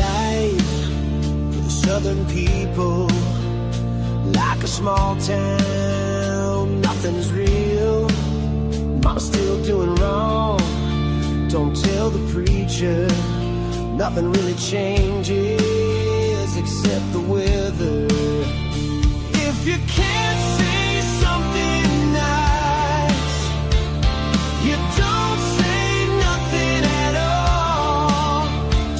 life for the southern people. Like a small town, nothing's real. Mama's still doing wrong. Don't tell the preacher. Nothing really changes except the weather. If you can't say something nice, you don't say nothing at all.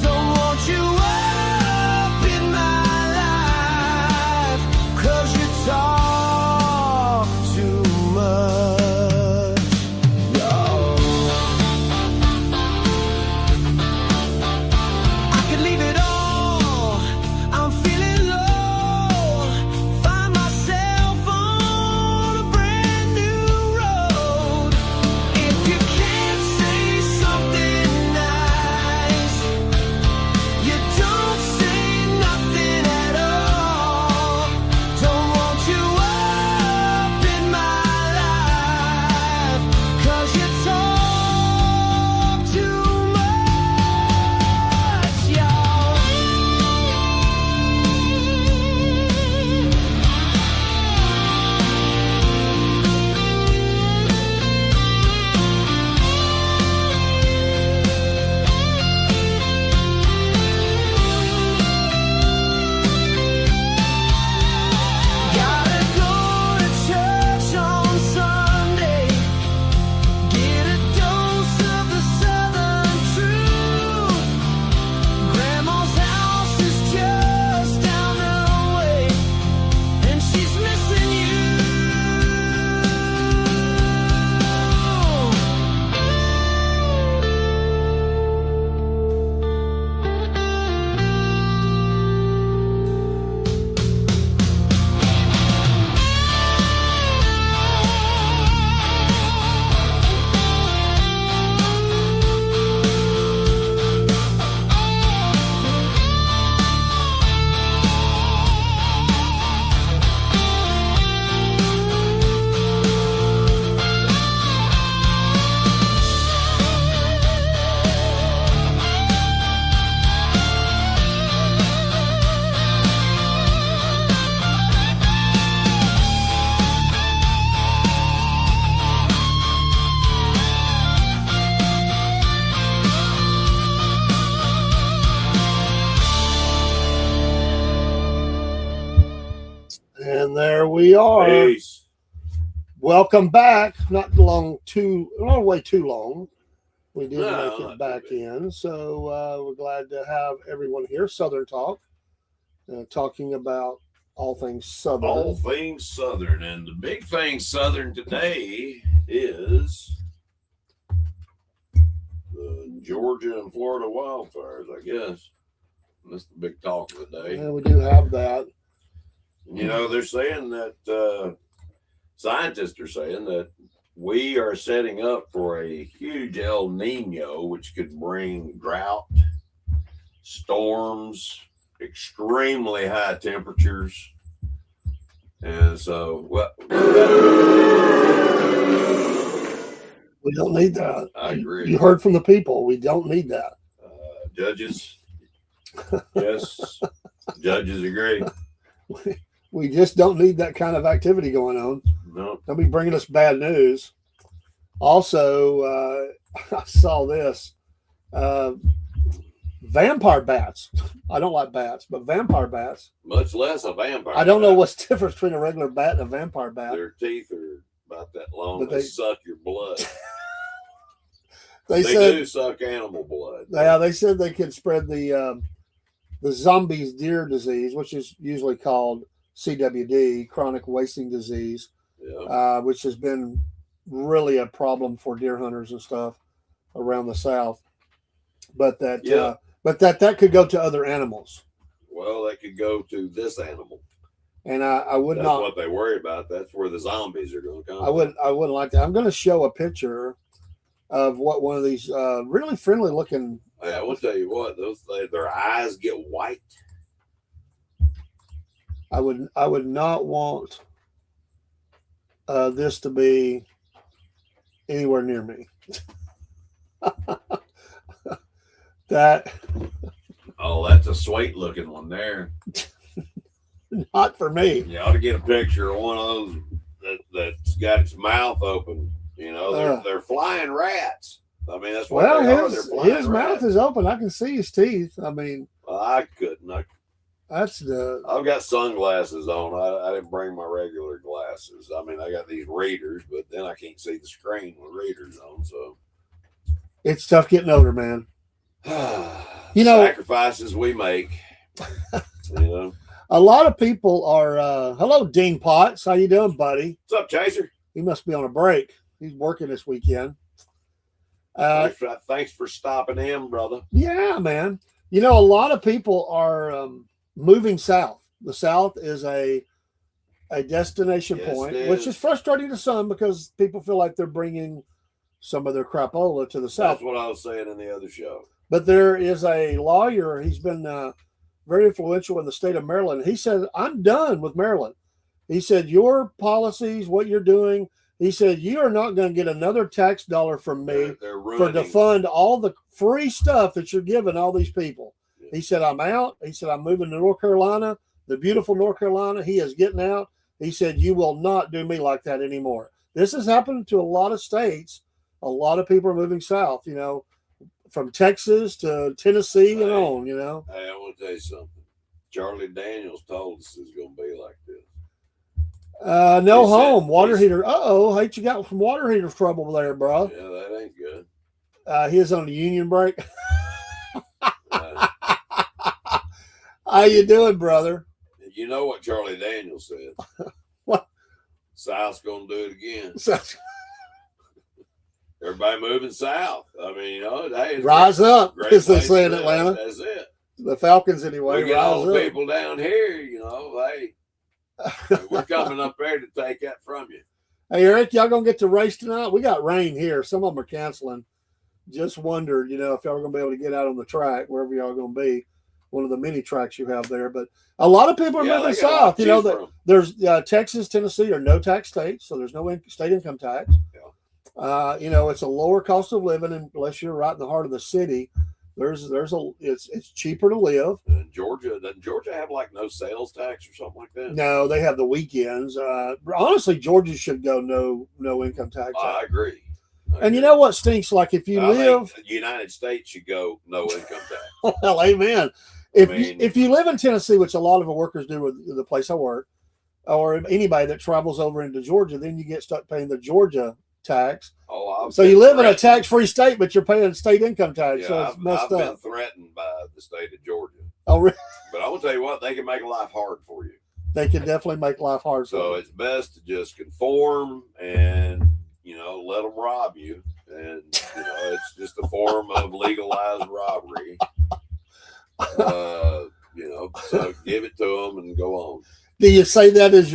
Don't want you up in my life, 'cause you talk too much, yo. I could leave it all, I'm feeling low. Find myself on a brand new road. If you can't say something nice, you don't say nothing at all. Don't want you up in my life, 'cause you talk too much, y'all. Gotta go to church on Sunday, get a dose of the southern truth. Grandma's house is just down the way, and she's missing you. And there we are. Peace. Welcome back. Not way too long. We did No, make it not back too in. So we're glad to have everyone here. Southern Talk, talking about all things Southern. All things Southern. And the big thing Southern today is the Georgia and Florida wildfires, I guess. That's the big talk of the day. Yeah, we do have that. You know, they're saying that scientists are saying that we are setting up for a huge El Nino, which could bring drought, storms, extremely high temperatures. And so, We don't need that. I agree. You heard from the people. We don't need that. Judges, yes, judges agree. We just don't need that kind of activity going on. No, They'll be bringing us bad news. Also, I saw this. Vampire bats. I don't like bats, but vampire bats. much less a vampire. I don't know bat. what's the difference between a regular bat and a vampire bat. Their teeth are about that long. But They they- suck your blood. They They said, do suck animal blood. yeah, they said they could spread the zombies deer disease, which is usually called CWD, chronic wasting disease, Yeah. which has been really a problem for deer hunters and stuff around the South. But that, Yeah. that could go to other animals, Well, they could go to this animal. and I would That's not. what they worry about. That's where the zombies are going to come. I wouldn't like that. I'm going to show a picture of what one of these really friendly looking. Yeah, I will tell you what; their eyes get white. I would not want this to be anywhere near me. That Oh, that's a sweet looking one there. Not for me. You ought to get a picture of one of those that's got its mouth open. You know, they're flying rats. I mean, that's what they are. They're flying his rats. mouth is open. I can see his teeth. I mean, Well, I couldn't. I've got sunglasses on. I didn't bring my regular glasses. I mean, I got these readers, but then I can't see the screen with readers on. So it's tough getting older, man. You know, sacrifices we make. You know, a lot of people are. Hello, Dean Potts. How you doing, buddy? what's up, Chaser? He must be on a break. He's working this weekend. Thanks for stopping in, brother. Yeah, man. You know, a lot of people are moving south. The South is a destination point, which is frustrating to some because people feel like they're bringing some of their crapola to the South. That's what I was saying in the other show. But there is a lawyer. He's been very influential in the state of Maryland. He said, I'm done with Maryland. He said, your policies, what you're doing, he said, you are not going to get another tax dollar from me to fund all the free stuff that you're giving all these people. Yeah. He said, I'm out. He said, I'm moving to North Carolina, the beautiful North Carolina. He is getting out. He said, you will not do me like that anymore. This has happened to a lot of states. A lot of people are moving south, you know, from Texas to Tennessee and on, you know. Hey, I want to tell you something. Charlie Daniels told us it's going to be like this. No home, water heater. Hate you got some water heater trouble there, bro. Yeah, that ain't good. He is on the union break. How you doing, brother? You know what Charlie Daniels said? What? South's going to do it again. Everybody moving south. I mean, you know, hey, rise up, as they say in Atlanta. That's it. The Falcons, anyway. We get all the people down here, you know, hey, we're coming up there to take that from you. Hey, Eric, y'all going to get to race tonight? We got rain here. Some of them are canceling. Just wondered, you know, if y'all are going to be able to get out on the track, wherever y'all are going to be, one of the many tracks you have there. But a lot of people are moving south. You know, there's Texas, Tennessee are no tax states, so there's no state income tax. Yeah. You know, it's a lower cost of living unless you're right in the heart of the city. It's cheaper to live. And doesn't Georgia have like no sales tax or something like that? No, they have the weekends. Honestly, Georgia should go no income tax. I agree. And you know what stinks? Like if you live, the United States should go no income tax. Well, amen. If you live in Tennessee, which a lot of the workers do with the place I work, or anybody that travels over into Georgia, then you get stuck paying the Georgia tax. So you live in a tax-free state, but you're paying state income tax. Yeah, so it's messed up. I've been threatened by the state of Georgia. Oh, really? But I will tell you what, they can make life hard for you. They can definitely make life hard. So it's best to just conform and, you know, let them rob you. And, you know, it's just a form of legalized robbery. You know, so give it to them and go on. Do you say that as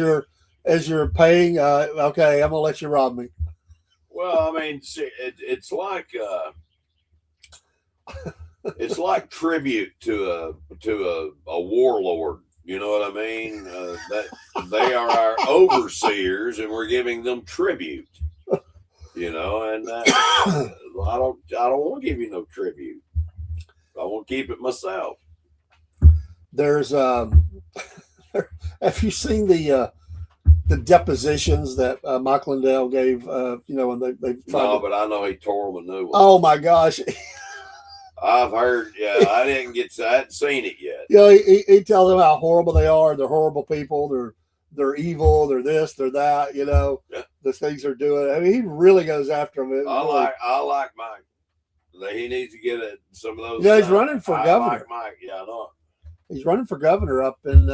you're paying? Okay, I'm gonna let you rob me. Well, I mean, it's like tribute to a warlord. You know what I mean? That they are our overseers, and we're giving them tribute. You know, and I don't want to give you no tribute. I want to keep it myself. There's have you seen the depositions that Mike Lindell gave? You know, when they tried. No, but I know he tore them a new one. Oh my gosh! I've heard. Yeah, I hadn't seen it yet. You know, he tells them how horrible they are. They're horrible people. They're evil. They're this. They're that. You know, the things they're doing. I mean, he really goes after them. I like Mike. He needs to get some of those. Yeah, he's running for governor. I like Mike. Yeah, I know. He's running for governor up in.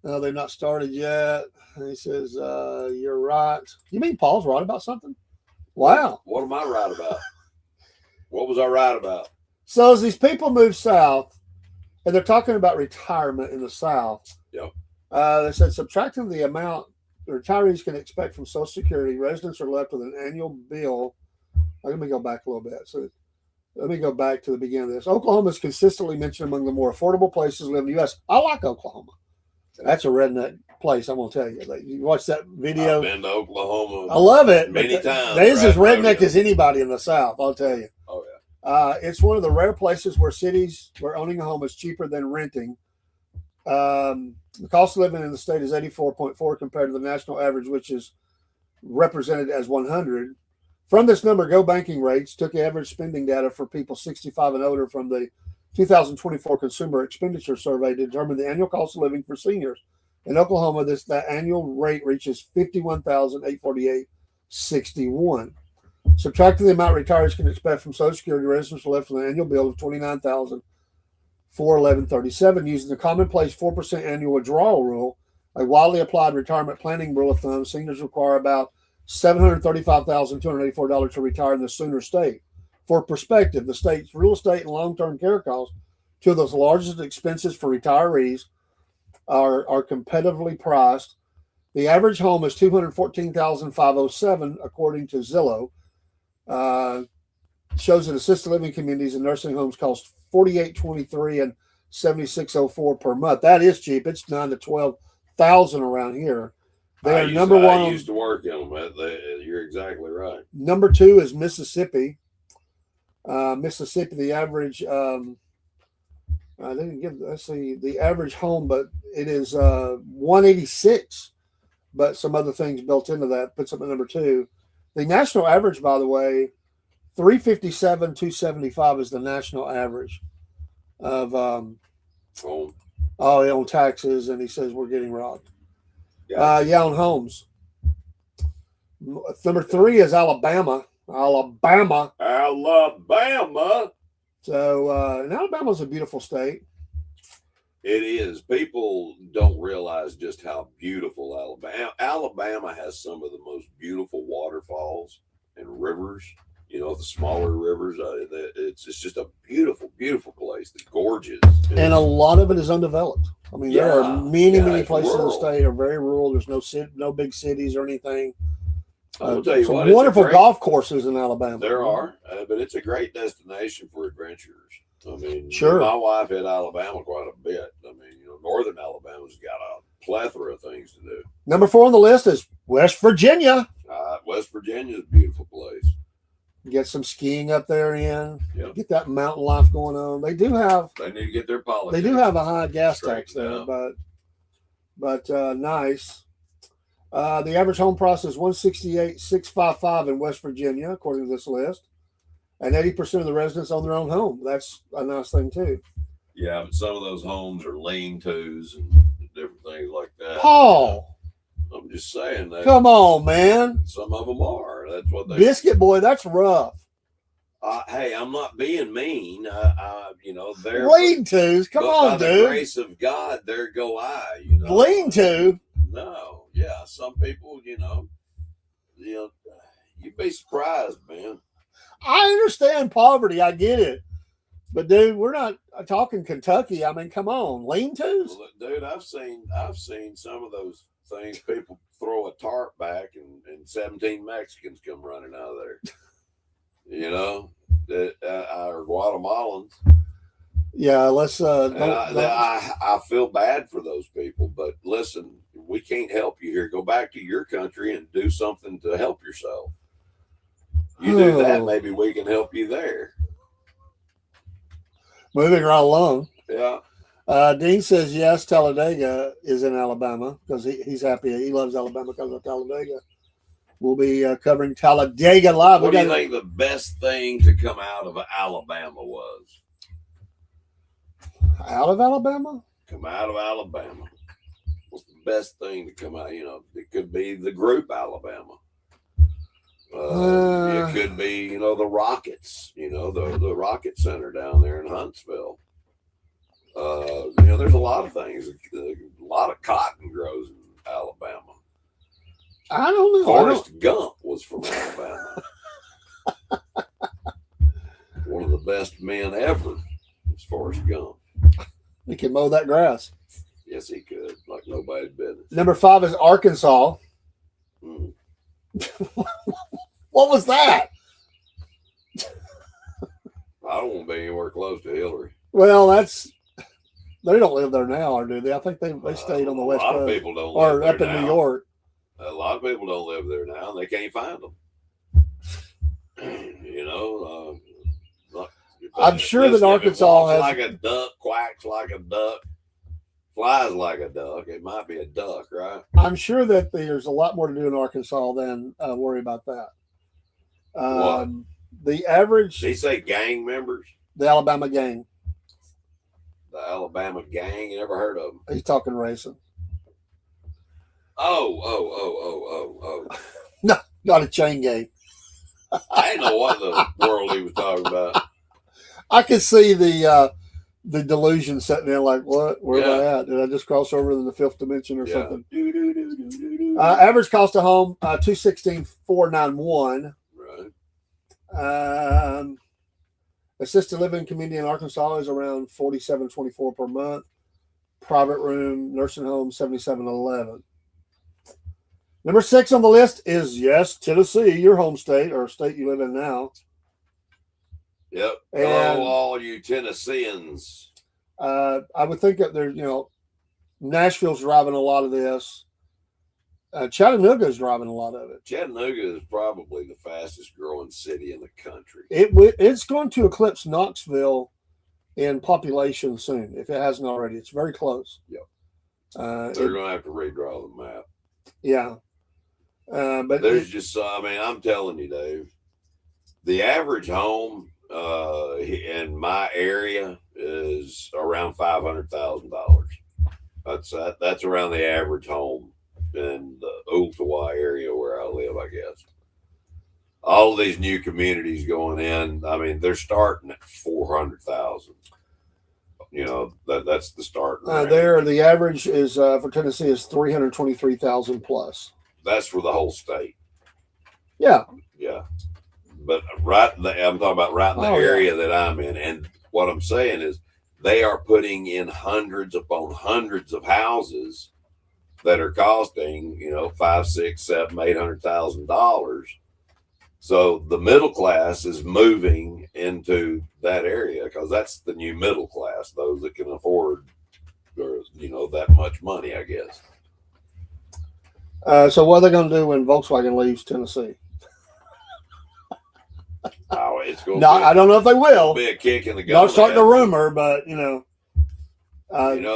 They've not started yet. He says, "You're right." You mean Paul's right about something? Wow. What am I right about? What was I right about? So as these people move south, and they're talking about retirement in the South. Yep. They said subtracting the amount the retirees can expect from Social Security, residents are left with an annual bill. Let me go back a little bit. So let me go back to the beginning of this. Oklahoma is consistently mentioned among the more affordable places to live in the U.S. I like Oklahoma. That's a redneck place, I'm going to tell you. Like, you watch that video. I've been to Oklahoma. I love it. Many times. There's as redneck as anybody in the South, I'll tell you. Oh, It's one of the rare places where owning a home is cheaper than renting. The cost of living in the state is 84.4 compared to the national average, which is represented as 100. From this number, Go Banking Rates took average spending data for people 65 and older from the 2024 Consumer Expenditure Survey to determine the annual cost of living for seniors. In Oklahoma, that annual rate reaches $51,848.61. Subtracting the amount retirees can expect from Social Security, residents are left with an annual bill of $29,411.37. Using the commonplace 4% annual withdrawal rule, a widely applied retirement planning rule of thumb, seniors require about $735,284 to retire in the Sooner state. For perspective, the state's real estate and long-term care costs, two of the largest expenses for retirees, are competitively priced. The average home is $214,507, according to Zillow. Shows that assisted living communities and nursing homes cost $48.23 and $76.04 per month. That is cheap. It's $9,000 to $12,000 around here. They are number one. I used to work in them. You're exactly right. Number two is Mississippi. Mississippi, the average. I didn't give. Let's see the average home, but it is 186. But some other things built into that puts up at number two. The national average, by the way, 357,275 is the national average of on taxes, and he says we're getting robbed. On homes. Number three is Alabama. Alabama. So, and Alabama's a beautiful state. It is. People don't realize just how beautiful Alabama has some of the most beautiful waterfalls and rivers. You know, the smaller rivers. It's just a beautiful, beautiful place. It's gorgeous. And a lot of it is undeveloped. I mean, there are many places in the state are very rural. There's no big cities or anything. I'll tell you some what, wonderful golf courses in Alabama. There are, but it's a great destination for adventurers. I mean, sure. My wife hit Alabama quite a bit. I mean, northern Alabama's got a plethora of things to do. Number 4 on the list is West Virginia. West Virginia is a beautiful place. Get some skiing up there in. Yep. Get that mountain life going on. They need to get their politics. They do have a high gas tax there, but nice. The average home price is $168,655 in West Virginia, according to this list. And 80% of the residents own their own home. That's a nice thing too. Yeah, but some of those homes are lean-tos and different things like that. Paul, I'm just saying that. Come on, man. Some of them are. That's what they. Biscuit boy, that's rough. Hey, I'm not being mean. They're lean-tos. Come on, by dude. the grace of God, there go I. Lean-to. No, yeah. Some people, you'd be surprised, man. I understand poverty. I get it. But dude, we're not talking Kentucky. I mean, come on, lean-tos. Well, dude, I've seen some of those things. People throw a tarp back, and 17 Mexicans come running out of there. Or Guatemalans. Yeah, let's. I feel bad for those people, but listen, we can't help you here. Go back to your country and do something to help yourself. You do that, maybe we can help you there. Moving right along. Yeah. Dean says yes, Talladega is in Alabama because he's happy. He loves Alabama because of Talladega. We'll be covering Talladega live. What do you think the best thing to come out of Alabama was? Out of Alabama? Come out of Alabama. What's the best thing to come out? It could be the group Alabama. It could be, the Rockets, the Rocket Center down there in Huntsville. There's a lot of things. A lot of cotton grows in Alabama. I don't know. Forrest Gump was from Alabama. One of the best men ever was Forrest Gump. He can mow that grass. Yes, he could, like nobody's business. Number 5 is Arkansas. Mm. What was that? I don't want to be anywhere close to Hillary. Well, they don't live there now, or do they? I think they stayed on the West Coast. A lot of people don't or live up there in now. New York. A lot of people don't live there now, and they can't find them. I'm sure that Listen, if it Arkansas walks has. like a duck, quacks like a duck, flies like a duck. It might be a duck, right? I'm sure that there's a lot more to do in Arkansas than worry about that. What? The average, Did he say gang members? the Alabama gang. The Alabama gang? You never heard of them? He's talking racing. Oh. No, not a chain gang. I didn't know what the world he was talking about. I could see the delusion sitting there like, what? Where am I Yeah. at? Did I just cross over in the fifth dimension or Yeah. something? Do. Average cost of home, $216,491. Right. Assisted living community in Arkansas is around $47.24 per month. Private room, nursing home, $77.11. Number 6 on the list is, yes, Tennessee, your home state or state you live in now. Yep. And- Hello, all you Tennesseans. I would think that there's, Nashville's driving a lot of this. Chattanooga's driving a lot of it. Chattanooga is probably the fastest growing city in the country. It's going to eclipse Knoxville in population soon, if it hasn't already. It's very close. Yep. Uh, They're it- going to have to redraw the map. yeah. But There's just, I'm telling you, Dave, the average home in my area is around $500,000. That's around the average home in the Ooltewah area where I live, I guess. All of these new communities going in, I mean, they're starting at 400,000. That's the start. the average is for Tennessee is 323,000 plus. That's for the whole state. Yeah. Yeah. But I'm talking about right in the area that I'm in. And what I'm saying is they are putting in hundreds upon hundreds of houses that are costing, $500,000, $600,000, $700,000, $800,000. So the middle class is moving into that area because that's the new middle class, those that can afford, that much money, I guess. So what are they going to do when Volkswagen leaves Tennessee? Oh, it's going. No, I don't know if they will. Be a kick in the gut. Not starting a rumor, but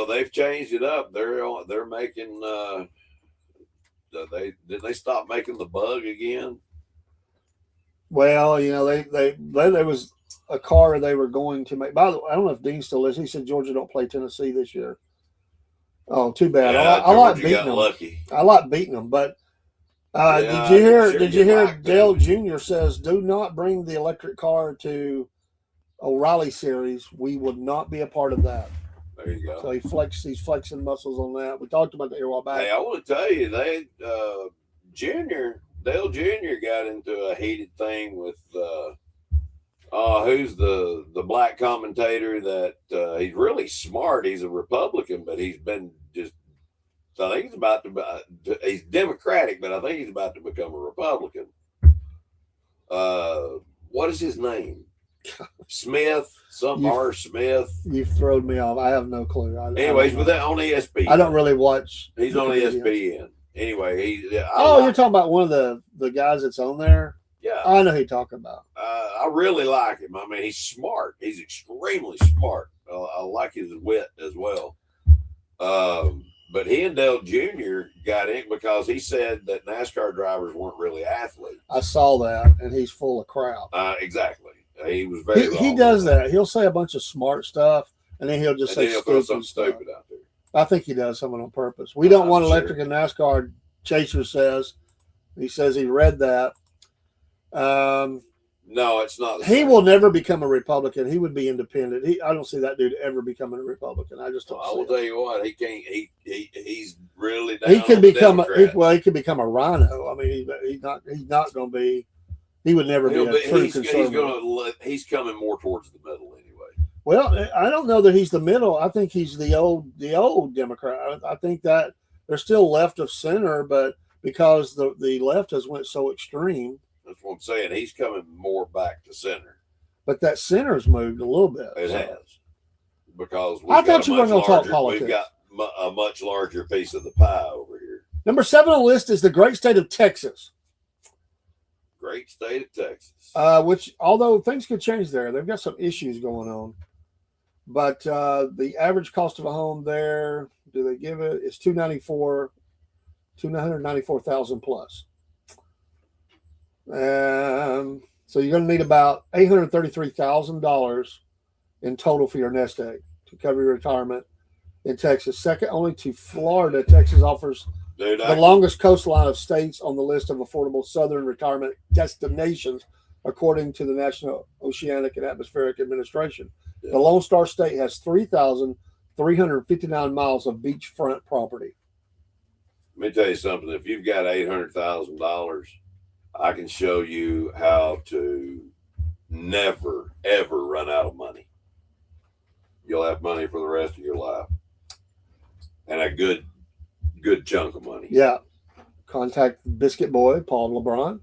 they've changed it up. They're making. They stop making the Bug again? Well, there was a car they were going to make. By the way, I don't know if Dean still is. He said Georgia don't play Tennessee this year. Oh, too bad. Yeah, I like Georgia beating got them. lucky. I like beating them, but Yeah, did you hear? sure Did you you hear? like Dale them. Jr. says, "Do not bring the electric car to O'Reilly Series. We would not be a part of that." There you go. So he's flexing muscles on that. We talked about that here a while back. Hey, I want to tell you, Dale Jr. got into a heated thing with who's the black commentator that he's really smart. He's a Republican, but he's been just. I think he's Democratic, but I think he's about to become a Republican. What is his name? Smith, R. Smith. You've thrown me off. I have no clue. Anyways, with that on ESPN. I don't really watch. He's the on comedians. ESPN. Anyway, You're talking about one of the guys that's on there. Yeah. I know who you're talking about. I really like him. I mean, he's smart. He's extremely smart. I like his wit as well. But he and Dale Jr. got in because he said that NASCAR drivers weren't really athletes. I saw that, and he's full of crap. Exactly. He was very. He does that. He'll say a bunch of smart stuff, and then he'll just say he'll throw stupid something stuff. stupid out there. I think he does something on purpose. We don't I'm want sure. electric in NASCAR. Chaser says. He says he read that. No, it's not. He will never become a Republican. He would be independent. I don't see that dude ever becoming a Republican. I just don't. I see will it. tell you what. He can't. He's really. He down could on the become Democrats. he could become a rhino. I mean, he's not going to be. He would never be a true conservative. He's coming more towards the middle anyway. Well, I don't know that he's the middle. I think he's the old Democrat. I think that they're still left of center, but because the left has went so extreme. That's what I'm saying. He's coming more back to center. But that center's moved a little bit. It so. has. Because I thought you weren't going to talk politics. We've got a much larger piece of the pie over here. Number 7 on the list is the great state of Texas. great state of Texas. Which, although things could change there, they've got some issues going on. But the average cost of a home there, do they give it? It's $294,000 plus. So you're going to need about $833,000 in total for your nest egg to cover your retirement in Texas. Second only to Florida, Texas offers Dude, the longest coastline of states on the list of affordable southern retirement destinations, according to the National Oceanic and Atmospheric Administration. Yeah. The Lone Star State has 3,359 miles of beachfront property. Let me tell you something. If you've got $800,000, I can show you how to never, ever run out of money. You'll have money for the rest of your life. And a good chunk of money. Yeah. Contact Biscuit Boy, Paul Lebron.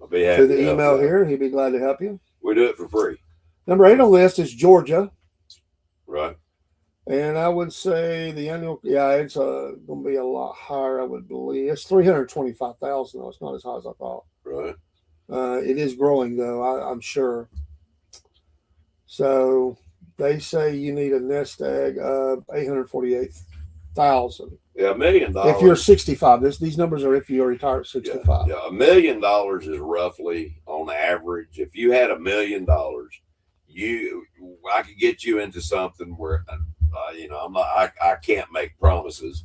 I'll be happy Through the to help email you. here. He'd be glad to help you. We do it for free. Number 8 on the list is Georgia. Right. And I would say the annual, it's going to be a lot higher, I would believe. It's 325,000, though. It's not as high as I thought. Right. It is growing, though, I'm sure. So they say you need a nest egg of 848,000. Yeah, $1 million. If you're 65, these numbers are if you're retired at 65. Yeah, $1 million is roughly on average. If you had $1 million, I could get you into something where, I can't make promises,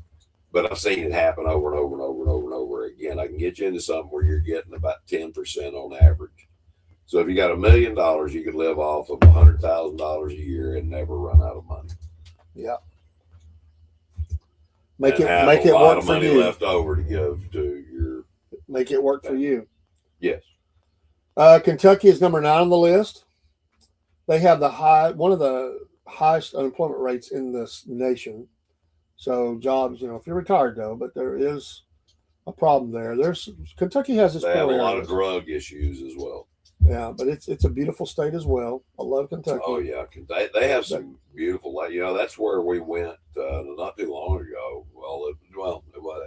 but I've seen it happen over and over and over and over and over again. I can get you into something where you're getting about 10% on average. So if you got $1 million, you could live off of $100,000 a year and never run out of money. Yeah. Make it a work lot of for money you. left over to give to your. Make it work for you. Yes. Kentucky is number 9 on the list. They have one of the highest unemployment rates in this nation. So jobs, if you're retired though, but there is a problem there. Kentucky has its They have a poor lot areas. of drug issues as well. Yeah, but it's a beautiful state as well. I love Kentucky. Oh yeah, they have some beautiful. That's where we went not too long ago.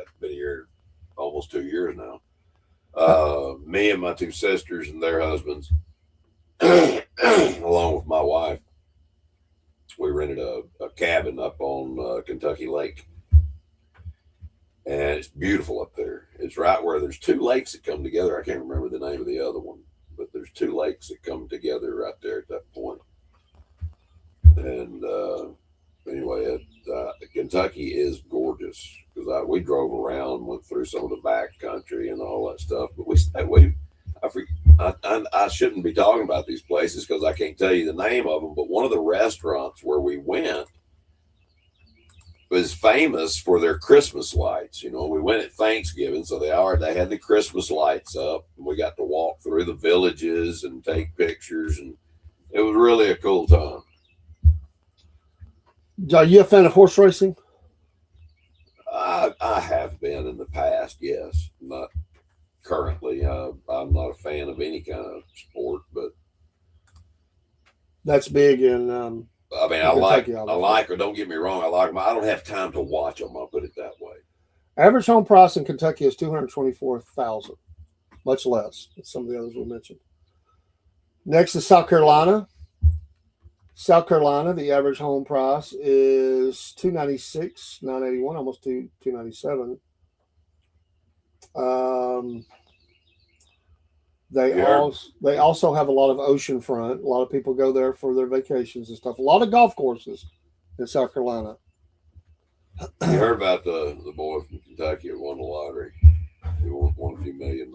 It's been here almost 2 years now. Me and my 2 sisters and their husbands, along with my wife, we rented a cabin up on Kentucky Lake, and it's beautiful up there. It's right where there's 2 lakes that come together. I can't remember the name of the other one, but there's 2 lakes that come together right there at that point. And anyway, Kentucky is gorgeous because we drove around, went through some of the back country and all that stuff. But I shouldn't be talking about these places because I can't tell you the name of them. But one of the restaurants where we went was famous for their Christmas lights. We went at Thanksgiving, so they had the Christmas lights up. And we got to walk through the villages and take pictures, and it was really a cool time. Are you a fan of horse racing? I have been in the past, yes. Not currently. I'm not a fan of any kind of sport, but that's big in. I like her. Don't get me wrong. I like them. I don't have time to watch them. I'll put it that way. Average home price in Kentucky is $224,000, much less than some of the others we mentioned. Next is South Carolina. South Carolina, the average home price is $296,981, almost $297. They also have a lot of oceanfront. A lot of people go there for their vacations and stuff. A lot of golf courses in South Carolina. You heard about the boy from Kentucky who won the lottery. He won a few $1 million.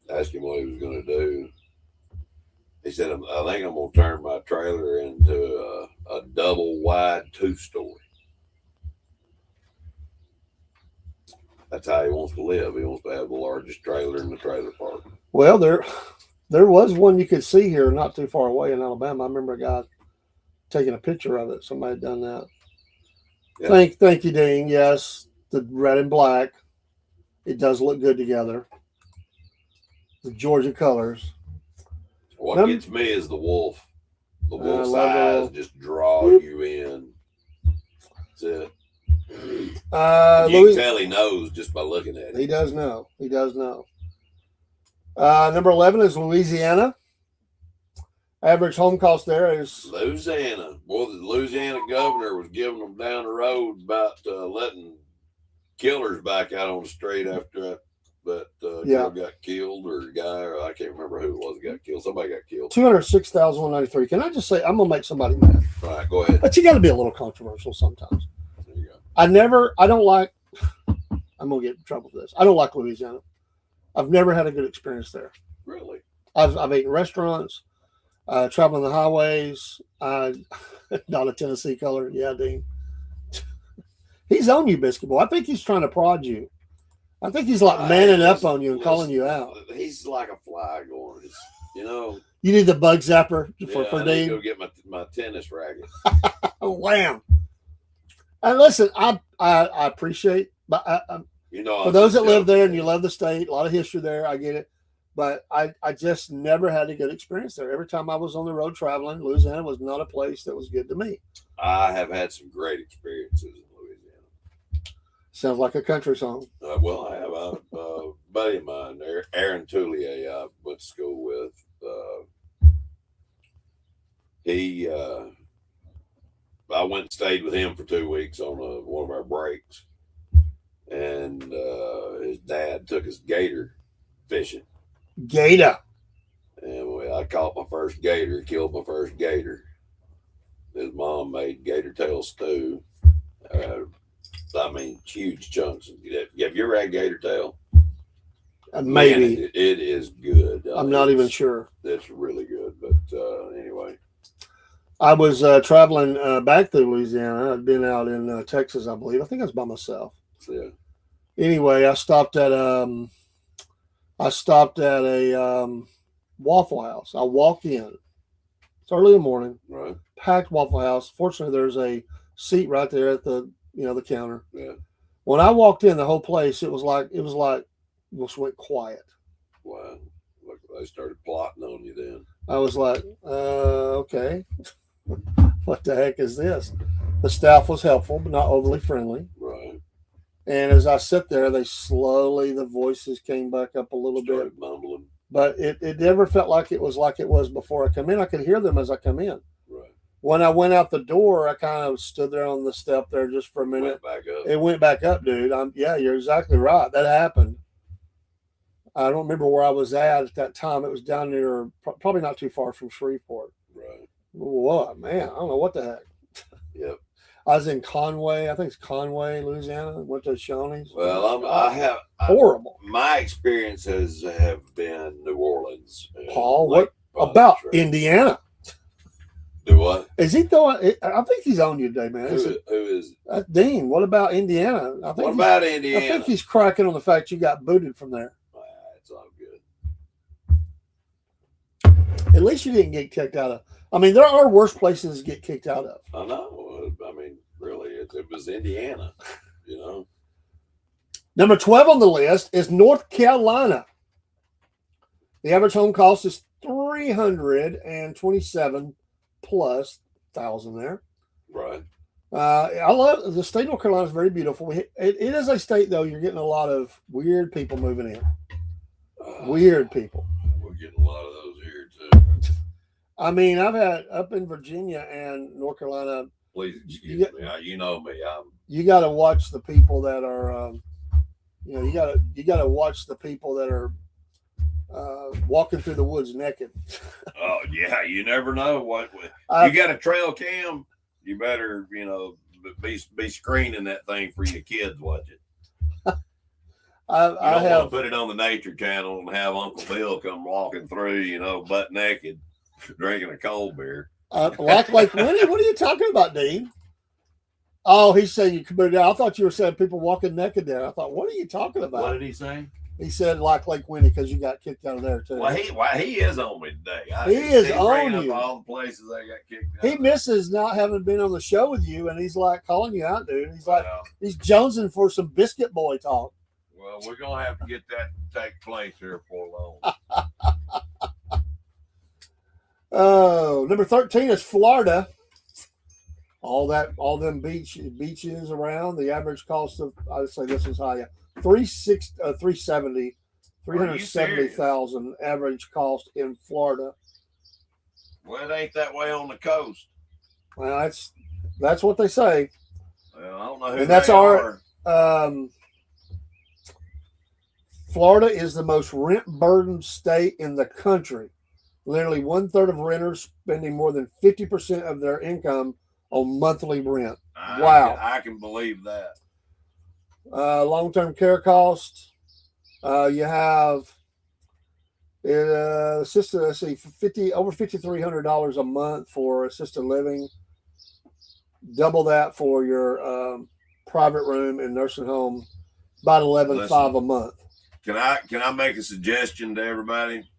Asked him what he was going to do. He said, I think I'm going to turn my trailer into a double wide 2-story. That's how he wants to live. He wants to have the largest trailer in the trailer park. Well, there was one you could see here not too far away in Alabama. I remember a guy taking a picture of it. Somebody had done that. Yeah. Thank you, Dean. Yes, the red and black. It does look good together. The Georgia colors. What gets me is the wolf. The wolf's eyes just draw you in. That's it. You can tell he knows just by looking at it. He does know. Number 11 is Louisiana. Average home cost there is Louisiana. Boy, the Louisiana governor was giving them down the road about letting killers back out on the street after that girl got killed, or a guy, or I can't remember who it was that got killed. Somebody got killed. 206,193. Can I just say, I'm gonna make somebody mad. All right, go ahead. But you got to be a little controversial sometimes. There you go. I don't like. I'm gonna get in trouble for this. I don't like Louisiana. I've never had a good experience there. Really? I've eaten restaurants, traveling the highways. Not a Tennessee color, yeah, Dean. He's on you, Biscuit Boy. I think he's trying to prod you. I think he's like manning up on you and calling you out. He's like a fly going. You know. You need the bug zapper for I need Dean. to go get my tennis racket. Oh, wham! And listen, I appreciate, but for those that live there and you love the state, a lot of history there, I get it. But I just never had a good experience there. Every time I was on the road traveling, Louisiana was not a place that was good to me. I have had some great experiences in Louisiana. Sounds like a country song. Well, I have a buddy of mine, Aaron Toulier, I went to school with. I went and stayed with him for 2 weeks on one of our breaks, and his dad took us gator fishing. Gator. And I caught my first gator, killed my first gator. His mom made gator tail stew. I mean, huge chunks. Have you ever had gator tail? Maybe. Man, it is good. I'm not even sure. It's really good. But anyway. I was traveling back through Louisiana. I'd been out in Texas, I believe. I think I was by myself. Yeah. Anyway, I stopped at a Waffle House. I walk in. It's early in the morning. Right. Packed Waffle House. Fortunately, there's a seat right there at the the counter. Yeah. When I walked in, the whole place it was like just went quiet. Wow. Look, they started plotting on you then. I was like, okay, what the heck is this? The staff was helpful, but not overly friendly. Right. And as I sit there, the voices came back up a little Started bit. mumbling. But it never felt like it was before I come in. I could hear them as I come in. Right. When I went out the door, I kind of stood there on the step there just for a minute. Went back up. It went back up, dude. You're exactly right. That happened. I don't remember where I was at that time. It was down near, probably not too far from Shreveport. Right. What, man? I don't know what the heck. Yep. I was in Conway. I think it's Conway, Louisiana. Went to Shawnee's. Well, horrible. My experiences have been New Orleans. Paul, what about Indiana? Do what? Is he throwing? I think he's on you today, man. Who is? Dean. What about Indiana? What about Indiana? I think he's cracking on the fact you got booted from there. It's all good. At least you didn't get kicked out of. I mean, there are worse places to get kicked out of. I know. I mean, really, it was Indiana. Number 12 on the list is North Carolina. The average home cost is $327,000+ there. Right. I love the state of North Carolina. Is very beautiful. It is a state, though. You're getting a lot of weird people moving in. Weird people. We're getting a lot of those here too. I mean, I've had up in Virginia and North Carolina. Please excuse me. You know me. You got to watch the people that are. You got to watch the people that are walking through the woods naked. Oh yeah, you never know what. You got a trail cam. You better be screening that thing for your kids watch it. I have put it on the Nature Channel and have Uncle Bill come walking through, butt naked, drinking a cold beer. Like Winnie, what are you talking about, Dean? Oh, he said you could put it out. I thought you were saying people walking naked there. I thought, what are you talking about? What did he say? He said like Lake Winnie because you got kicked out of there too. Well, he is on me today. He is on you. All the places I got kicked out. He misses not having been on the show with you, and he's like calling you out, dude. He's like he's jonesing for some Biscuit Boy talk. Well, we're gonna have to get that to take place here for long. Oh, number 13 is Florida. All them beaches around. The average cost of, I'd say this is high, $370,000 $370,000 average cost in Florida. Well, it ain't that way on the coast. Well, that's what they say. Well, I don't know who And that's they our are. Florida is the most rent burdened state in the country. Literally 1/3 of renters spending more than 50% of their income on monthly rent. Wow. I can believe that. Long-term care costs. You have assisted. Let's see, over $5,300 a month for assisted living. Double that for your private room and nursing home. About $11,500 a month. Can I make a suggestion to everybody?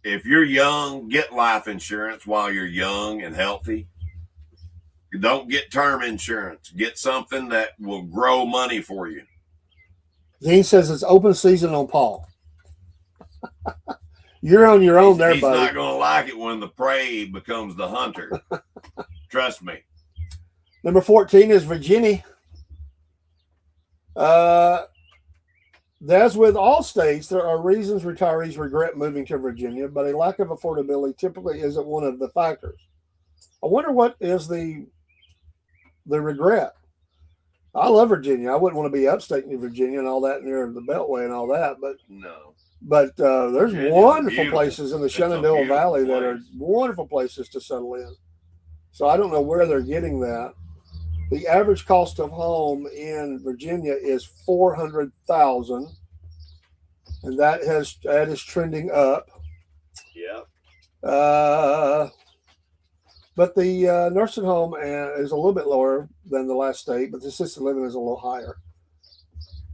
If you're young, get life insurance while you're young and healthy. Don't get term insurance. Get something that will grow money for you. Dean says it's open season on Paul. You're on your own there, He's buddy. not going to like it when the prey becomes the hunter. Trust me. Number 14 is Virginia. As with all states, there are reasons retirees regret moving to Virginia, but a lack of affordability typically isn't one of the factors. I wonder what is the regret. I love Virginia. I wouldn't want to be upstate New Virginia and all that near the Beltway and all that, but No. there's Virginia's wonderful beautiful. places in the It's a Shenandoah beautiful Valley that are place. wonderful places to settle in. So I don't know where they're getting that. The average cost of home in Virginia is $400,000, and that is trending up. Yeah. But the nursing home is a little bit lower than the last state, but the assisted living is a little higher.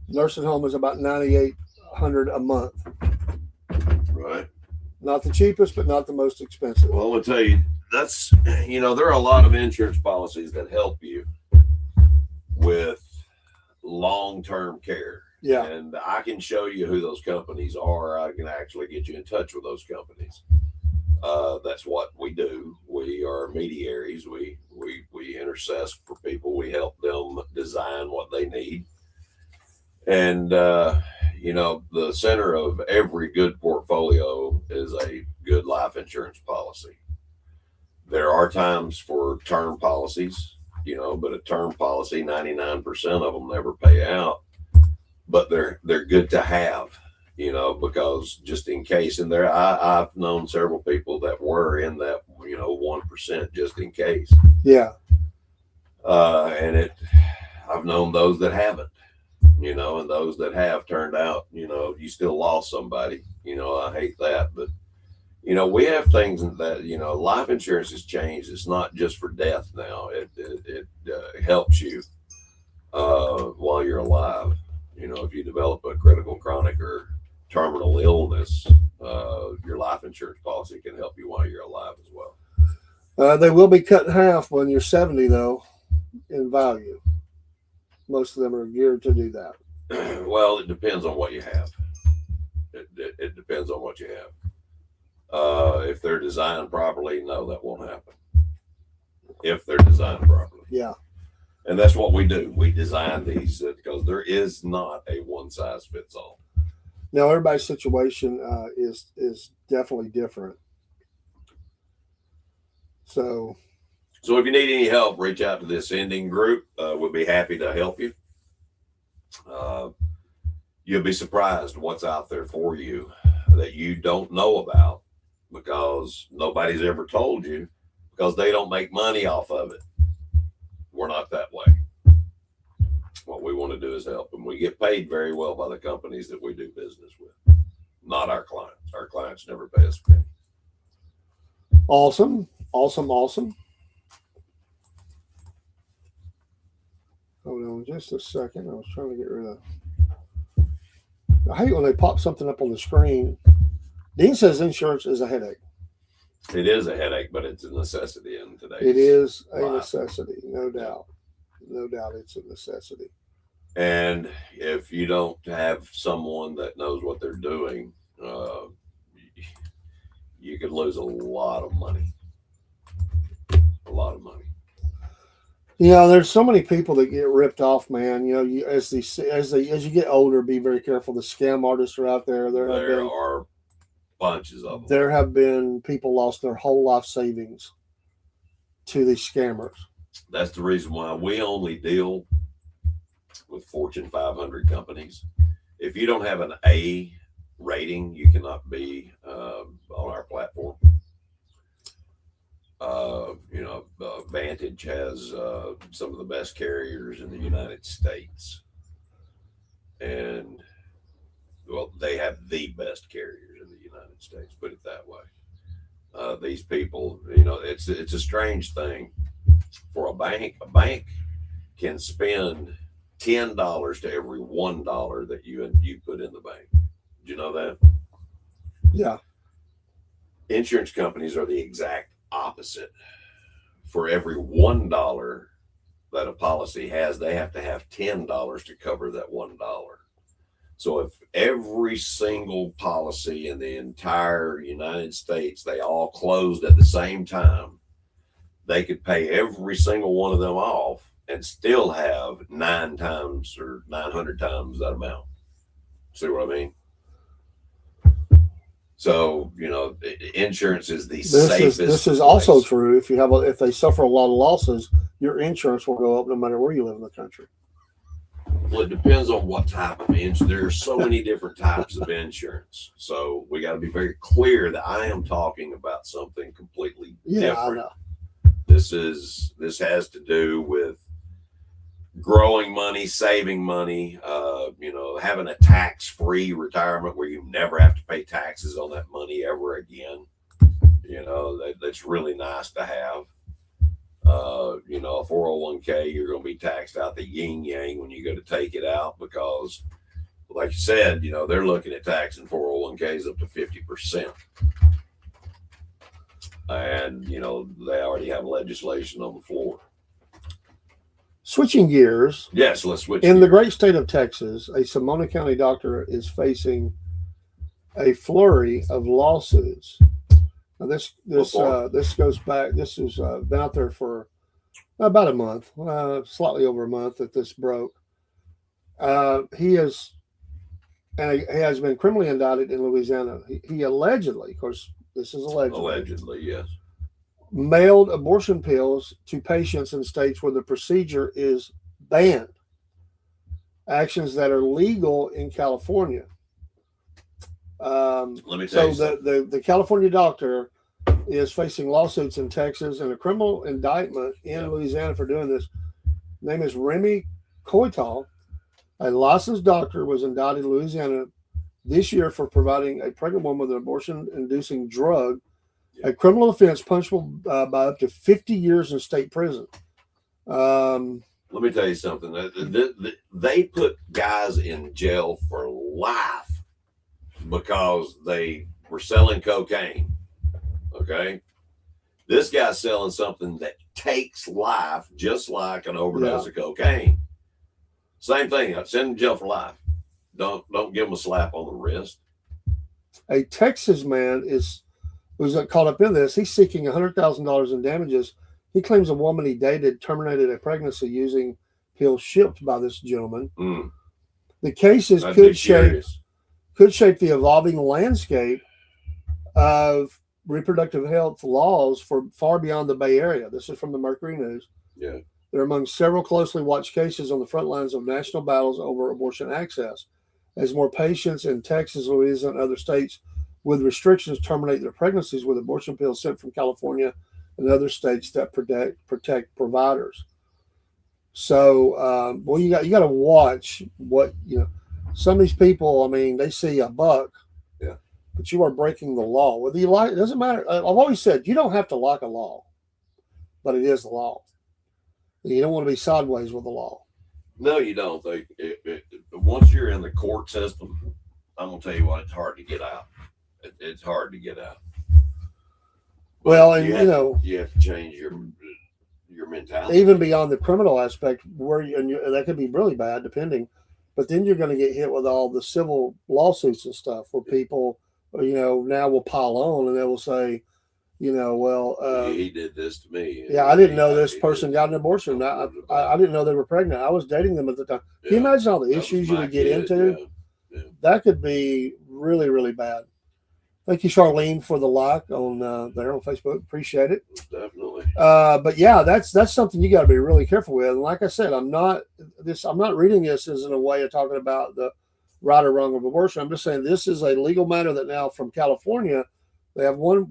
Nursing home is about $9,800 a month. Right. Not the cheapest, but not the most expensive. Well, I'll tell you, there are a lot of insurance policies that help you with long-term care. Yeah. And I can show you who those companies are. I can actually get you in touch with those companies. That's what we do. We are mediaries. We intercess for people. We help them design what they need. And, the center of every good portfolio is a good life insurance policy. There are times for term policies, but a term policy, 99% of them never pay out, but they're good to have, because just in case. And I've known several people that were in that, 1% just in case. Yeah. And I've known those that haven't, and those that have turned out, you still lost somebody, I hate that, but we have things that, life insurance has changed. It's not just for death now. It helps you while you're alive. If you develop a critical, chronic, or terminal illness, your life insurance policy can help you while you're alive as well. They will be cut in half when you're 70, though, in value. Most of them are geared to do that. Well, it depends on what you have. It depends on what you have. If they're designed properly, no, that won't happen. If they're designed properly. Yeah. And that's what we do. We design these because there is not a one size fits all. Now, everybody's situation is definitely different. So if you need any help, reach out to the Ascending Group. We'll be happy to help you. You'll be surprised what's out there for you that you don't know about because nobody's ever told you, because they don't make money off of it. We're not that way. What we want to do is help, and we get paid very well by the companies that we do business with, not our clients. Our clients never pay us a penny. awesome. Hold on just a second. I was trying to get rid of. I hate when they pop something up on the screen. Dean says insurance is a headache. It is a headache, but it's a necessity in today's It is a life. necessity, no doubt. No doubt it's a necessity. And if you don't have someone that knows what they're doing, you could lose a lot of money. A lot of money. You know, there's so many people that get ripped off, man. You know, as you get older, be very careful. The scam artists are out there. There are bunches of them. There have been people lost their whole life savings to these scammers. That's the reason why we only deal with Fortune 500 companies. If you don't have an A rating, you cannot be on our platform. Vantage has some of the best carriers in the United States, and well, they have the best carriers in the United States. Put it that way. These people, it's a strange thing for a bank. A bank can spend $10 to every $1 that you put in the bank. Did you know that? Yeah. Insurance companies are the exact opposite. For every $1 that a policy has, they have to have $10 to cover that $1. So if every single policy in the entire United States, they all closed at the same time, they could pay every single one of them off and still have 9 times or 900 times that amount. See what I mean? So, insurance is the safest. This is also true. If they suffer a lot of losses, your insurance will go up no matter where you live in the country. Well, it depends on what type of insurance. There are so many different types of insurance. So we got to be very clear that I am talking about something completely different. I know. This has to do with growing money, saving money, having a tax-free retirement where you never have to pay taxes on that money ever again. That's really nice to have. A 401k, you're going to be taxed out the yin yang when you go to take it out because, like you said, they're looking at taxing 401ks up to 50%. And, they already have legislation on the floor. Switching gears. Yes, let's switch. In the great state of Texas, a Sonoma County doctor is facing a flurry of lawsuits. Now this goes back. This has been out there for about a month, slightly over a month that this broke. He has been criminally indicted in Louisiana. He allegedly, of course, this is Allegedly, yes. Mailed abortion pills to patients in states where the procedure is banned. Actions that are legal in California. Let me tell you something. The California doctor is facing lawsuits in Texas and a criminal indictment in Louisiana for doing this. His name is Remy Coital. A licensed doctor was indicted in Louisiana this year for providing a pregnant woman with an abortion-inducing drug, a criminal offense punishable by up to 50 years in state prison. Let me tell you something. They put guys in jail for life because they were selling cocaine. Okay? This guy's selling something that takes life, just like an overdose of cocaine. Same thing. Send him to jail for life. Don't give him a slap on the wrist. A Texas man was caught up in this. He's seeking $100,000 in damages. He claims a woman he dated terminated a pregnancy using pills shipped by this gentleman. The cases could shape the evolving landscape of reproductive health laws for far beyond the Bay Area. This is from the Mercury News. Yeah. They're among several closely watched cases on the front lines of national battles over abortion access, as more patients in Texas, Louisiana, and other states with restrictions terminate their pregnancies with abortion pills sent from California and other states that protect providers. So, you got to watch what some of these people. I mean, they see a buck, but you are breaking the law. Whether you like it, doesn't matter. I've always said you don't have to like a law, but it is the law. You don't want to be sideways with the law. No, you don't. Once you're in the court system, I'm gonna tell you what, it's hard to get out. It's hard to get out. Well, and you have to change your mentality. Even beyond the criminal aspect, that could be really bad, depending. But then you're going to get hit with all the civil lawsuits and stuff, where people, now will pile on and they will say, He did this to me. Yeah, I didn't know this person got an abortion. I didn't know they were pregnant. I was dating them at the time. Can you imagine all the issues you would get into? Yeah. That could be really, really bad. Thank you, Charlene, for the like on there on Facebook. Appreciate it. Definitely. But yeah, that's something you got to be really careful with. And like I said, I'm not reading this as in a way of talking about the right or wrong of abortion. I'm just saying this is a legal matter that now from California they have one,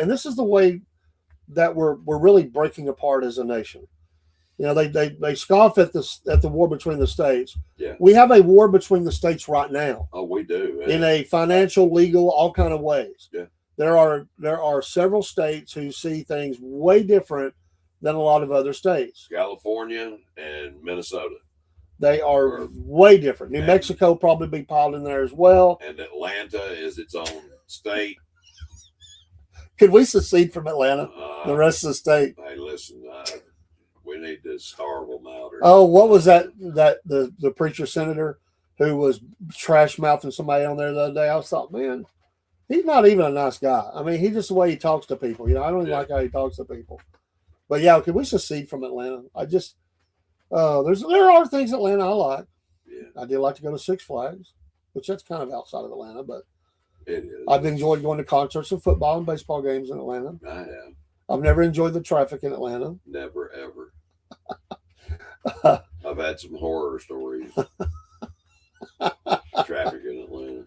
and this is the way that we're really breaking apart as a nation. They scoff at the war between the states. Yeah. We have a war between the states right now. Oh, we do. In a financial, legal, all kind of ways. Yeah. There are several states who see things way different than a lot of other states. California and Minnesota. They are way different. New Mexico probably be piled in there as well. And Atlanta is its own state. Could we secede from Atlanta? The rest of the state. Hey, listen, we need to starve them out. Oh, what was that the preacher senator who was trash mouthing somebody on there the other day? I was thought, man, he's not even a nice guy. I mean, he just the way he talks to people. I don't even like how he talks to people. But yeah, could we secede from Atlanta? I just there are things in Atlanta I like. Yeah. I do like to go to Six Flags, which that's kind of outside of Atlanta, but it is. I've enjoyed going to concerts and football and baseball games in Atlanta. I have. I've never enjoyed the traffic in Atlanta. Never, ever. I've had some horror stories. Traffic in Atlanta.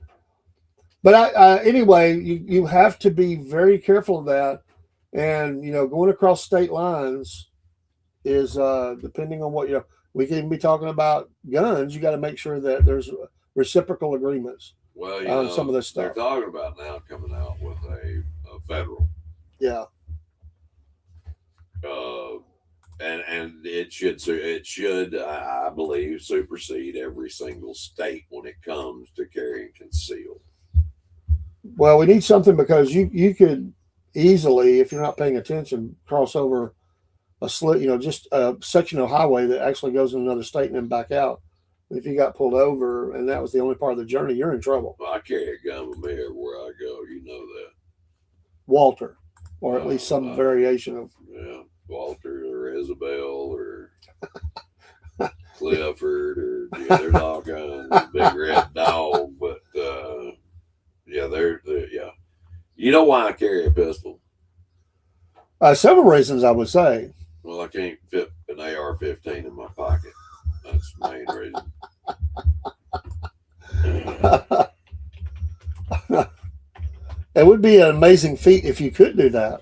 But anyway, you have to be very careful of that. And, going across state lines is, depending on what we can even be talking about guns. You got to make sure that there's reciprocal agreements. Well, on some of this stuff. They're talking about now coming out with a federal. Yeah. And it should, I believe, supersede every single state when it comes to carrying concealed. Well, we need something because you could easily, if you're not paying attention, cross over a slit, just a section of highway that actually goes in another state and then back out. If you got pulled over and that was the only part of the journey, you're in trouble. Well, I carry a gun with me everywhere I go. You know that. Walter, or at least some variation of. Yeah, Walter or Isabel or Clifford or there's all kinds of big red dog. But they're. You know why I carry a pistol? Several reasons, I would say. Well, I can't fit an AR-15 in my pocket. That's the main reason. It would be an amazing feat if you could do that.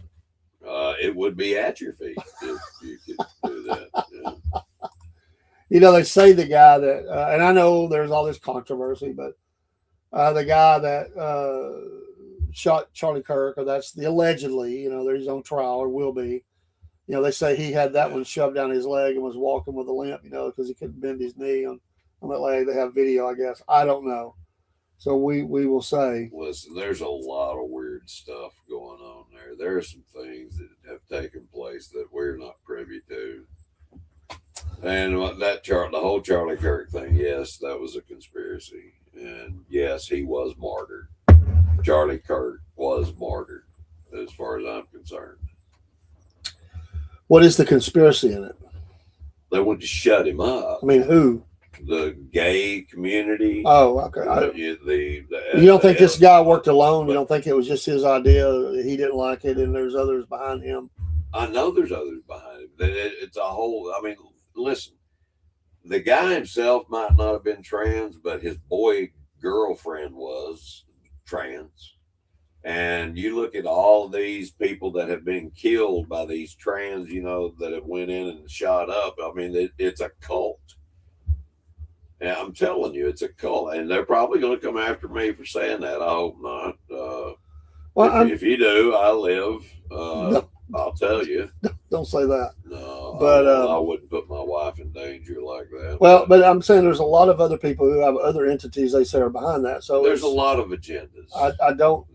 It would be at your feet if you could do that. Yeah. They say the guy that, and I know there's all this controversy, but the guy that shot Charlie Kirk, or that's the allegedly, there's on trial or will be. They say he had that one shoved down his leg and was walking with a limp, because he couldn't bend his knee on that leg. They have video, I guess. I don't know. So we will say. Listen, there's a lot of weird stuff going on there. There are some things that have taken place that we're not privy to. And the whole Charlie Kirk thing, yes, that was a conspiracy. And yes, he was martyred. Charlie Kirk was martyred, as far as I'm concerned. What is the conspiracy in it? They wanted to shut him up. I mean, who? The gay community. Oh, okay. You don't think this guy worked alone? You don't think it was just his idea? He didn't like it, and there's others behind him. I know there's others behind him. It's a whole. I mean, listen. The guy himself might not have been trans, but his boy girlfriend was trans. And you look at all these people that have been killed by these trans, that have went in and shot up. I mean, it's a cult. And I'm telling you, it's a cult. And they're probably going to come after me for saying that. I hope not. If you do, I live. No. I'll tell you. Don't say that. No, but I wouldn't put my wife in danger like that. Well, but I'm saying there's a lot of other people who have other entities they say are behind that. So there's a lot of agendas. I don't.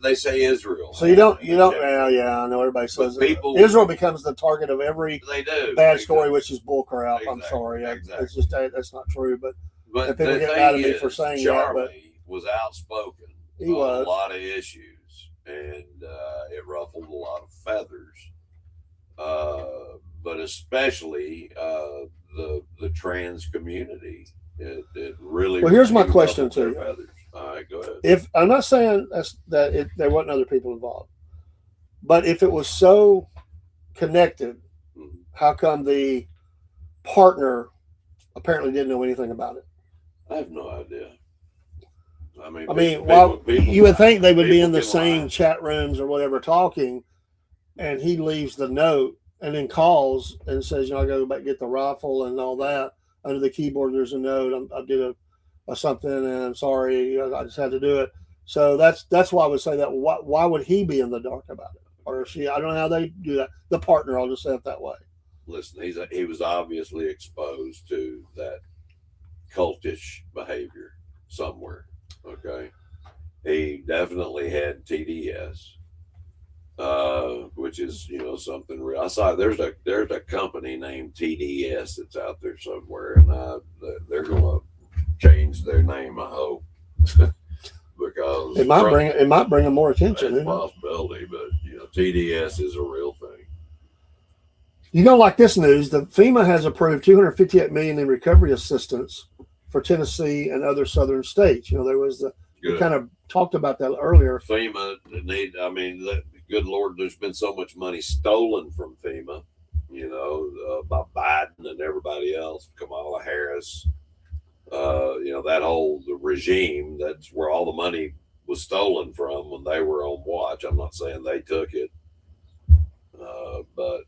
They say Israel. So you don't. Well, yeah, I know everybody says Israel becomes the target of every bad story, which is bullcrap. Exactly. I'm sorry. Exactly. It's just that's not true. But people get mad at me for saying Charlie that. But was outspoken. He was a lot of issues. and it ruffled a lot of feathers. But especially the trans community. It really. Well, here's my really question ruffled to their you. feathers. All right, go ahead. If I'm not saying there wasn't other people involved, but if it was so connected, Mhm. how come the partner apparently didn't know anything about it? I have no idea. I mean, You would think they would be people in the can same lie. chat rooms or whatever talking, and he leaves the note and then calls and says, I got to go back and get the rifle and all that. Under the keyboard, there's a note. I did a something, and I'm sorry, I just had to do it. So that's why I would say that. Why would he be in the dark about it, or she? I don't know how they do that. The partner, I'll just say it that way. Listen, he was obviously exposed to that cultish behavior somewhere. Okay, he definitely had TDS, which is something real. I saw there's a company named TDS that's out there somewhere, and they're going to change their name. I hope because It might bring them more attention. it's a possibility, but TDS is a real thing. Like this news, the FEMA has approved $258 million in recovery assistance for Tennessee and other southern states. There was we kind of talked about that earlier. FEMA good Lord, there's been so much money stolen from FEMA, by Biden and everybody else, Kamala Harris, that whole regime. That's where all the money was stolen from when they were on watch. I'm not saying they took it, but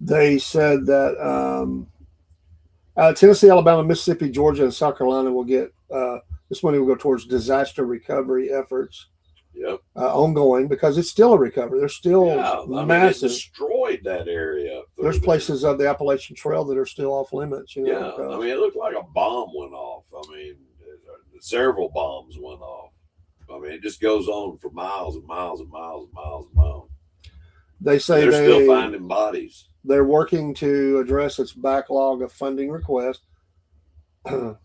they said that Tennessee, Alabama, Mississippi, Georgia, and South Carolina will get this money will go towards disaster recovery efforts. Yep. Ongoing, because it's still a recovery. There's still massive. It destroyed that area. There's places of the Appalachian Trail that are still off limits. It looked like a bomb went off. Several bombs went off. It just goes on for miles and miles and miles and miles and miles. They say they're still finding bodies. They're working to address its backlog of funding requests. And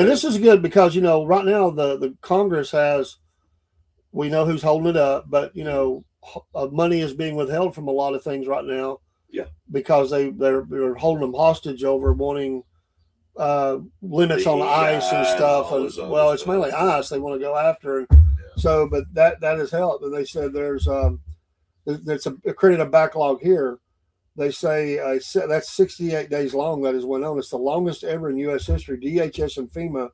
this is good because right now the Congress has, we know who's holding it up, but money is being withheld from a lot of things right now. Yeah, because they're holding them hostage over wanting limits on ICE and stuff. And it's mainly ICE they want to go after. And so, but that has helped. And they said there's created a backlog here. They say that's 68 days long that has went on. It's the longest ever in U.S. history. DHS and FEMA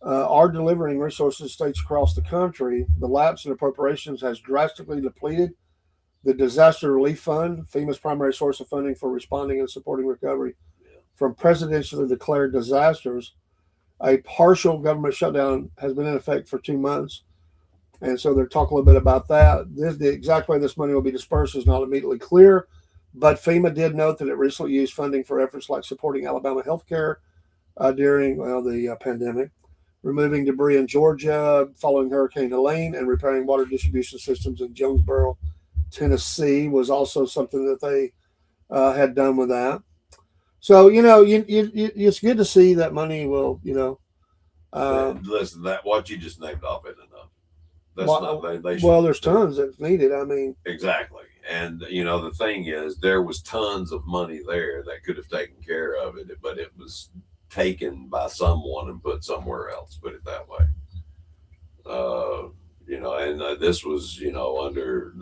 are delivering resources to states across the country. The lapse in appropriations has drastically depleted the Disaster Relief Fund, FEMA's primary source of funding for responding and supporting recovery from presidentially declared disasters. A partial government shutdown has been in effect for 2 months. And so they're talking a little bit about that. The exact way this money will be dispersed is not immediately clear. But FEMA did note that it recently used funding for efforts like supporting Alabama healthcare during the pandemic, removing debris in Georgia following Hurricane Helene, and repairing water distribution systems in Jonesboro, Tennessee was also something that they had done with that. So it's good to see that money will listen, that what you just named off isn't enough. There's tons that's needed. Exactly. And the thing is, there was tons of money there that could have taken care of it, but it was taken by someone and put somewhere else. Put it that way. This was under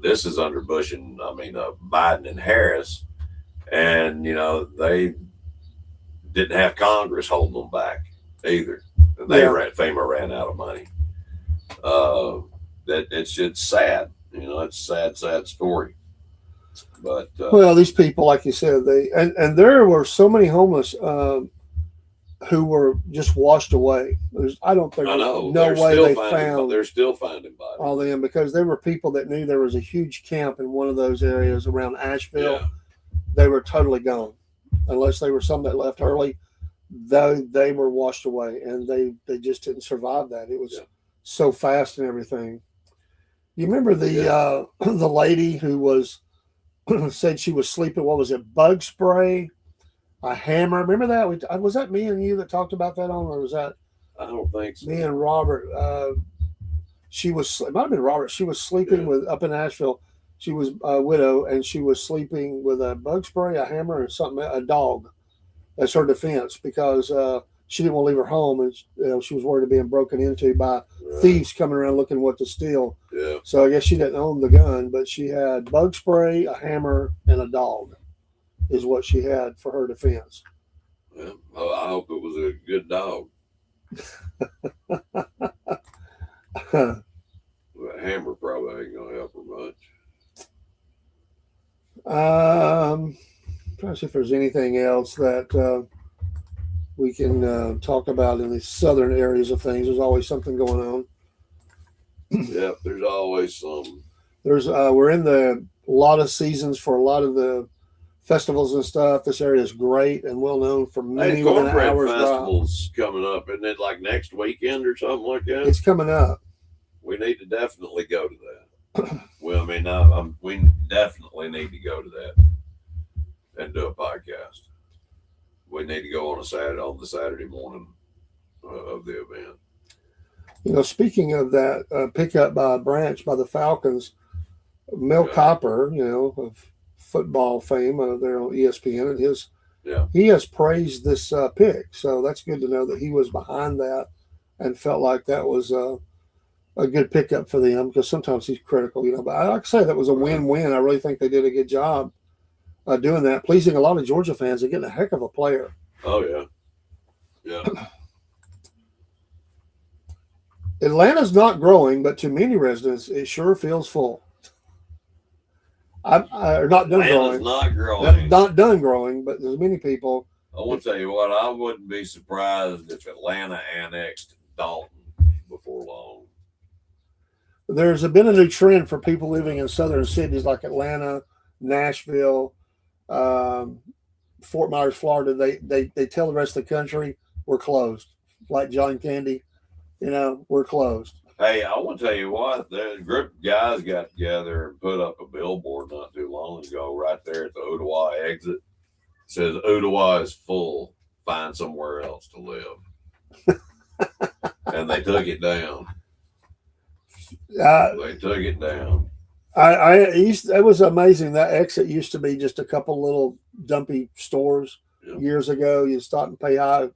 this is under Bush and Biden and Harris, and they didn't have Congress holding them back either. FEMA ran out of money. It's sad. It's a sad story. But these people, like you said, and there were so many homeless who were just washed away. I don't think no way they found. They're still finding bodies. All them, because there were people that knew there was a huge camp in one of those areas around Asheville. Yeah. They were totally gone, unless they were some that left early. They were washed away, and they just didn't survive that. It was so fast and everything. You remember the lady who was said she was sleeping? What was it? Bug spray, a hammer. Remember that? Was that me and you that talked about that on, or was that? I don't think so. Me and Robert. She was, it might have been Robert. She was sleeping with, up in Asheville. She was a widow, and she was sleeping with a bug spray, a hammer, and something, a dog. That's her defense, because she didn't want to leave her home, and she was worried of being broken into by thieves coming around looking what to steal. Yeah. So I guess she didn't own the gun, but she had bug spray, a hammer, and a dog, is what she had for her defense. Well, I hope it was a good dog. The hammer probably ain't gonna help her much. Trying to see if there's anything else that we can talk about in the southern areas of things. There's always something going on. Yep, there's always some. We're in the lot of seasons for a lot of the festivals and stuff. This area is great and well known for many within an Cornbread hour's drive. Festival's coming up, isn't it? Like next weekend or something like that. It's coming up. We need to definitely go to that. Well, I mean, we definitely need to go to that and do a podcast. We need to go on the Saturday morning of the event. Speaking of that, pickup by a branch by the Falcons, Mel Kiper, of football fame, they're on ESPN, and he has praised this pick. So that's good to know that he was behind that and felt like that was a good pickup for them, because sometimes he's critical, But I like to say that was a win-win. I really think they did a good job doing that, pleasing a lot of Georgia fans and getting a heck of a player. Oh, yeah. Yeah. Atlanta's not growing, but to many residents, it sure feels full. Not done growing. Not growing. Not done growing, but there's many people. I want to tell you what, I wouldn't be surprised if Atlanta annexed Dalton before long. There's been a new trend for people living in southern cities like Atlanta, Nashville, Fort Myers, Florida. They tell the rest of the country we're closed, like John Candy. We're closed. Hey, I want to tell you what, the group of guys got together and put up a billboard not too long ago right there at the Ottawa exit. It says, Ottawa is full. Find somewhere else to live. And they took it down. They took it down. It was amazing. That exit used to be just a couple little dumpy stores years ago. You stop and pay high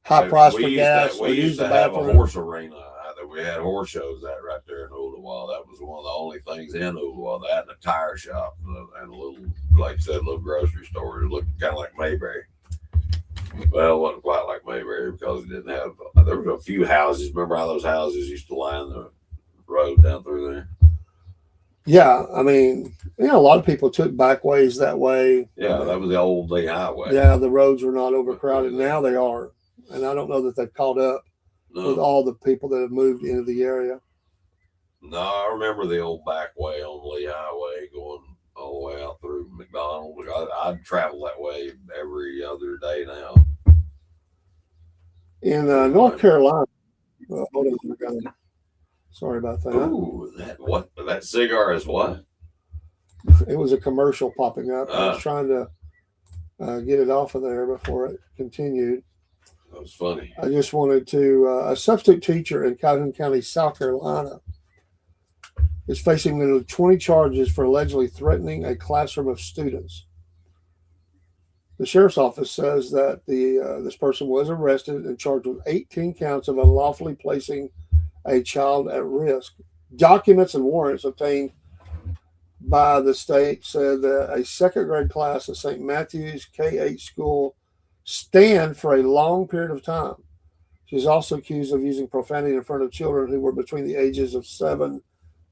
price for gas. We used to have a horse arena. We had horse shows right there in Ottawa. That was one of the only things in Ottawa. That and a tire shop and a little, like I said, little grocery store. It looked kind of like Mayberry. Well, it wasn't quite like Mayberry because it didn't have. There were a few houses. Remember how those houses used to line the road down through there? Yeah, I mean, a lot of people took back ways that way. Yeah, that was the old Lee Highway. Yeah, the roads were not overcrowded. Now they are, and I don't know that they've caught up with all the people that have moved into the area. No, I remember the old back way on Lee Highway going all the way out through McDonald. I'd travel that way every other day now. In North Carolina, hold on, sorry about that. Ooh, that cigar is what? It was a commercial popping up. I was trying to get it off of there before it continued. That was funny. I just wanted to, a substitute teacher in Calhoun County, South Carolina, is facing nearly 20 charges for allegedly threatening a classroom of students. The sheriff's office says that this person was arrested and charged with 18 counts of unlawfully placing a child at risk. Documents and warrants obtained by the state said that a second grade class at St. Matthew's K-8 school stand for a long period of time. She's also accused of using profanity in front of children who were between the ages of 7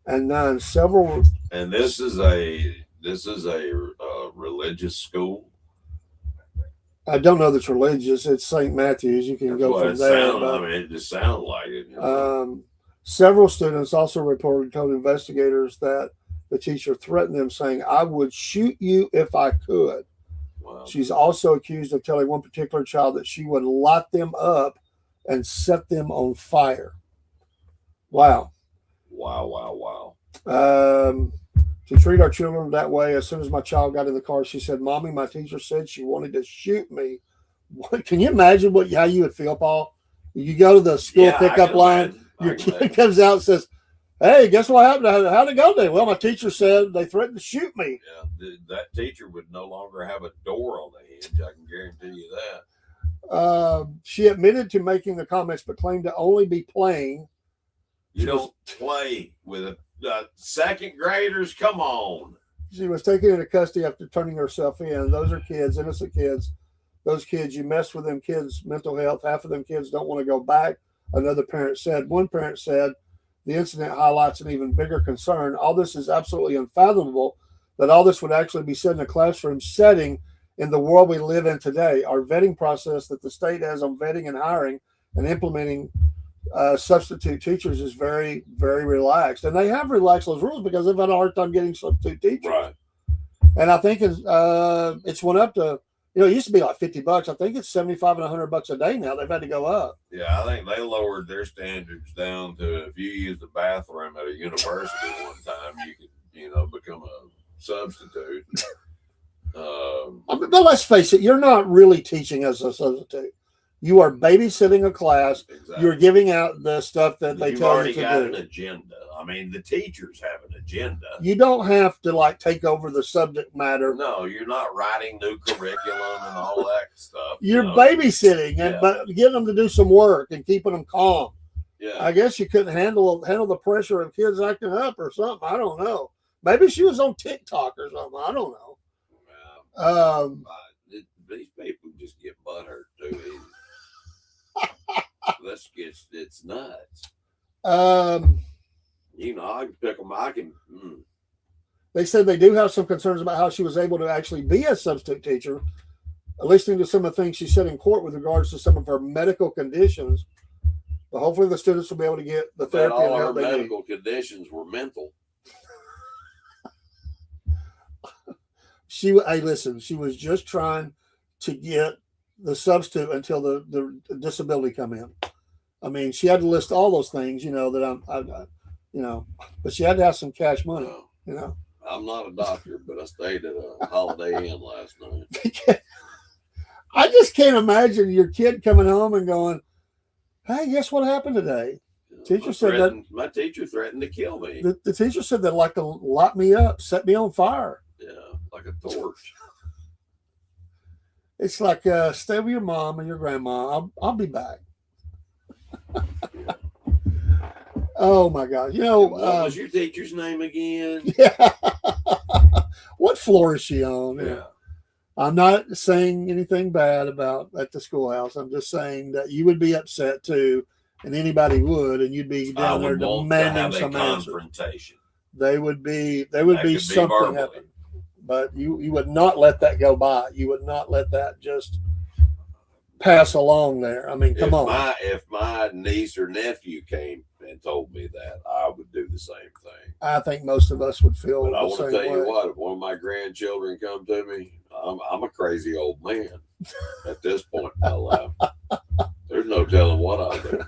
and 9. Several. And this is a religious school. I don't know that's religious. It's St. Matthew's. You can go from there. It just sounded like it. Several students also told investigators that the teacher threatened them, saying, "I would shoot you if I could." Wow. She's also accused of telling one particular child that she would light them up and set them on fire. Wow. To treat our children that way, as soon as my child got in the car, she said, "Mommy, my teacher said she wanted to shoot me." Can you imagine how you would feel, Paul? You go to the school pickup line, your kid comes out and says, Hey, guess what happened? How'd it go today? Well, my teacher said they threatened to shoot me. Yeah, that teacher would no longer have a door on the hinge. I can guarantee you that. She admitted to making the comments, but claimed to only be playing. You don't play with second graders. Come on. She was taken into custody after turning herself in. Those are kids, innocent kids. Those kids, you mess with them kids' mental health. Half of them kids don't want to go back. Another parent said. One parent said, the incident highlights an even bigger concern. All this is absolutely unfathomable that all this would actually be said in a classroom setting in the world we live in today. Our vetting process that the state has on vetting and hiring and implementing substitute teachers is very, very relaxed. And they have relaxed those rules because they've had a hard time getting substitute teachers. Right. And I think it's went up to, it used to be like $50. I think it's $75 and $100 a day now. They've had to go up. Yeah, I think they lowered their standards down to if you use the bathroom at a university one time, you could, become a substitute. But let's face it, you're not really teaching as a substitute. You are babysitting a class. Exactly. You're giving out the stuff that they tell you to do. You've already got an agenda. I mean, the teachers have an agenda. You don't have to take over the subject matter. No, you're not writing new curriculum and all that stuff. You're babysitting and but getting them to do some work and keeping them calm. Yeah. I guess you couldn't handle the pressure of kids acting up or something. I don't know. Maybe she was on TikTok or something. I don't know. These people just get butthurt too easy. It's nuts. I can pick them. They said they do have some concerns about how she was able to actually be a substitute teacher. Listening to some of the things she said in court with regards to some of her medical conditions, but hopefully the students will be able to get the therapy and all her help they need. medical conditions were mental. She was just trying to get the substitute until the disability come in. I mean, she had to list all those things, that but she had to have some cash money, I'm not a doctor, but I stayed at a Holiday Inn last night. I just can't imagine your kid coming home and going, hey, guess what happened today? My teacher threatened to kill me. The teacher said they'd like to lock me up, set me on fire. Yeah, like a torch. It's like, stay with your mom and your grandma. I'll be back. Oh my God! What was your teacher's name again? Yeah. What floor is she on? Yeah. I'm not saying anything bad at the schoolhouse. I'm just saying that you would be upset too, and anybody would, and you'd be down there demanding some confrontation. There would be something happen, but you would not let that go by. You would not let that just pass along there. I mean, come on. If my niece or nephew came and told me that, I would do the same thing. I think most of us would feel. But I want to tell you what: if one of my grandchildren come to me, I'm a crazy old man at this point in my life. There's no telling what I'll do.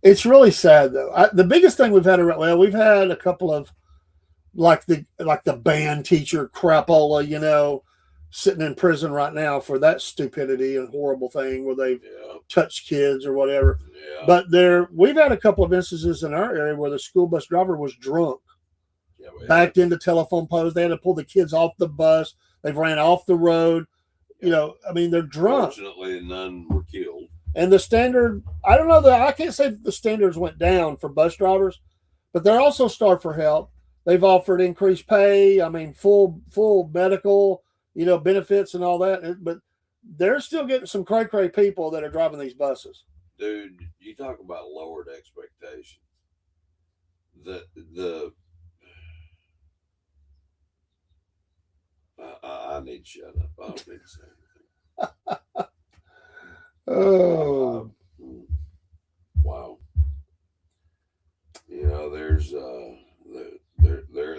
It's really sad though. The biggest thing we've had we've had a couple of like the band teacher crapola, sitting in prison right now for that stupidity and horrible thing where they've touched kids or whatever. Yeah. But we've had a couple of instances in our area where the school bus driver was drunk, backed into telephone poles. They had to pull the kids off the bus. They've ran off the road. They're drunk. Fortunately, none were killed. And the standard, I don't know I can't say that the standards went down for bus drivers, but they're also starved for help. They've offered increased pay. I mean, full medical, benefits and all that. But they're still getting some cray people that are driving these buses. Dude, you talk about lowered expectations. I need to shut up. I don't need to say anything. Oh. Wow.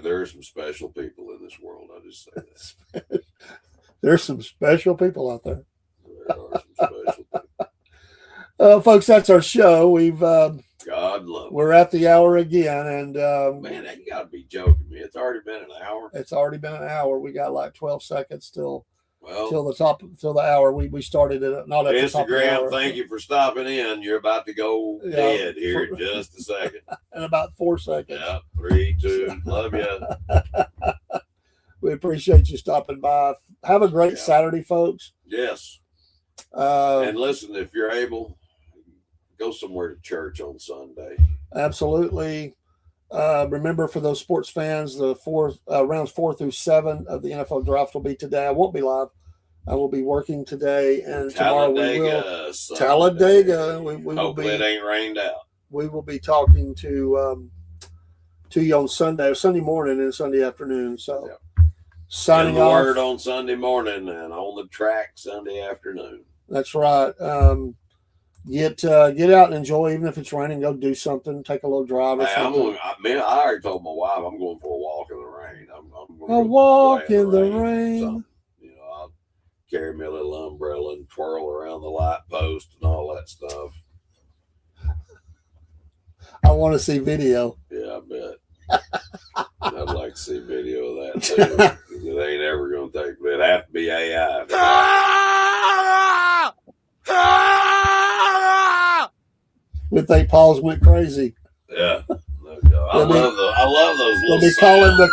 There are some special people in this world. I just say that. There's some special people out there. There are some special people. Folks, that's our show. God love. We're at the hour again, and man, you got to be joking me. It's already been an hour. It's already been an hour. We got like 12 seconds till Well, till the hour. We started it not at the top of the Instagram, hour. thank you for stopping in. You're about to go Yeah. dead here in just a second. In about 4 seconds. Yeah, 3, 2, love you. We appreciate you stopping by. Have a great Saturday, folks. Yes. Uh, And listen, if you're able, go somewhere to church on Sunday. Absolutely. Remember, for those sports fans, the rounds 4 through 7 of the NFL draft will be today. I won't be live. I will be working today, and tomorrow we will. Talladega. We will Hopefully it ain't rained out. We will be talking to you on Sunday morning and Sunday afternoon. So, signing off. Word on Sunday morning and on the track Sunday afternoon. That's right. Get out and enjoy, even if it's raining. Go do something. Take a little drive or something. I already told my wife I'm going for a walk in the rain. I'm going a walk in the rain. You know, I'll carry me a little umbrella and twirl around the light post and all that stuff. I want to see video. Yeah, I bet. I'd like to see video of that too. It ain't ever going to take. It'd have to be AI. We think Paul's went crazy. Yeah, I love those. They'll be calling the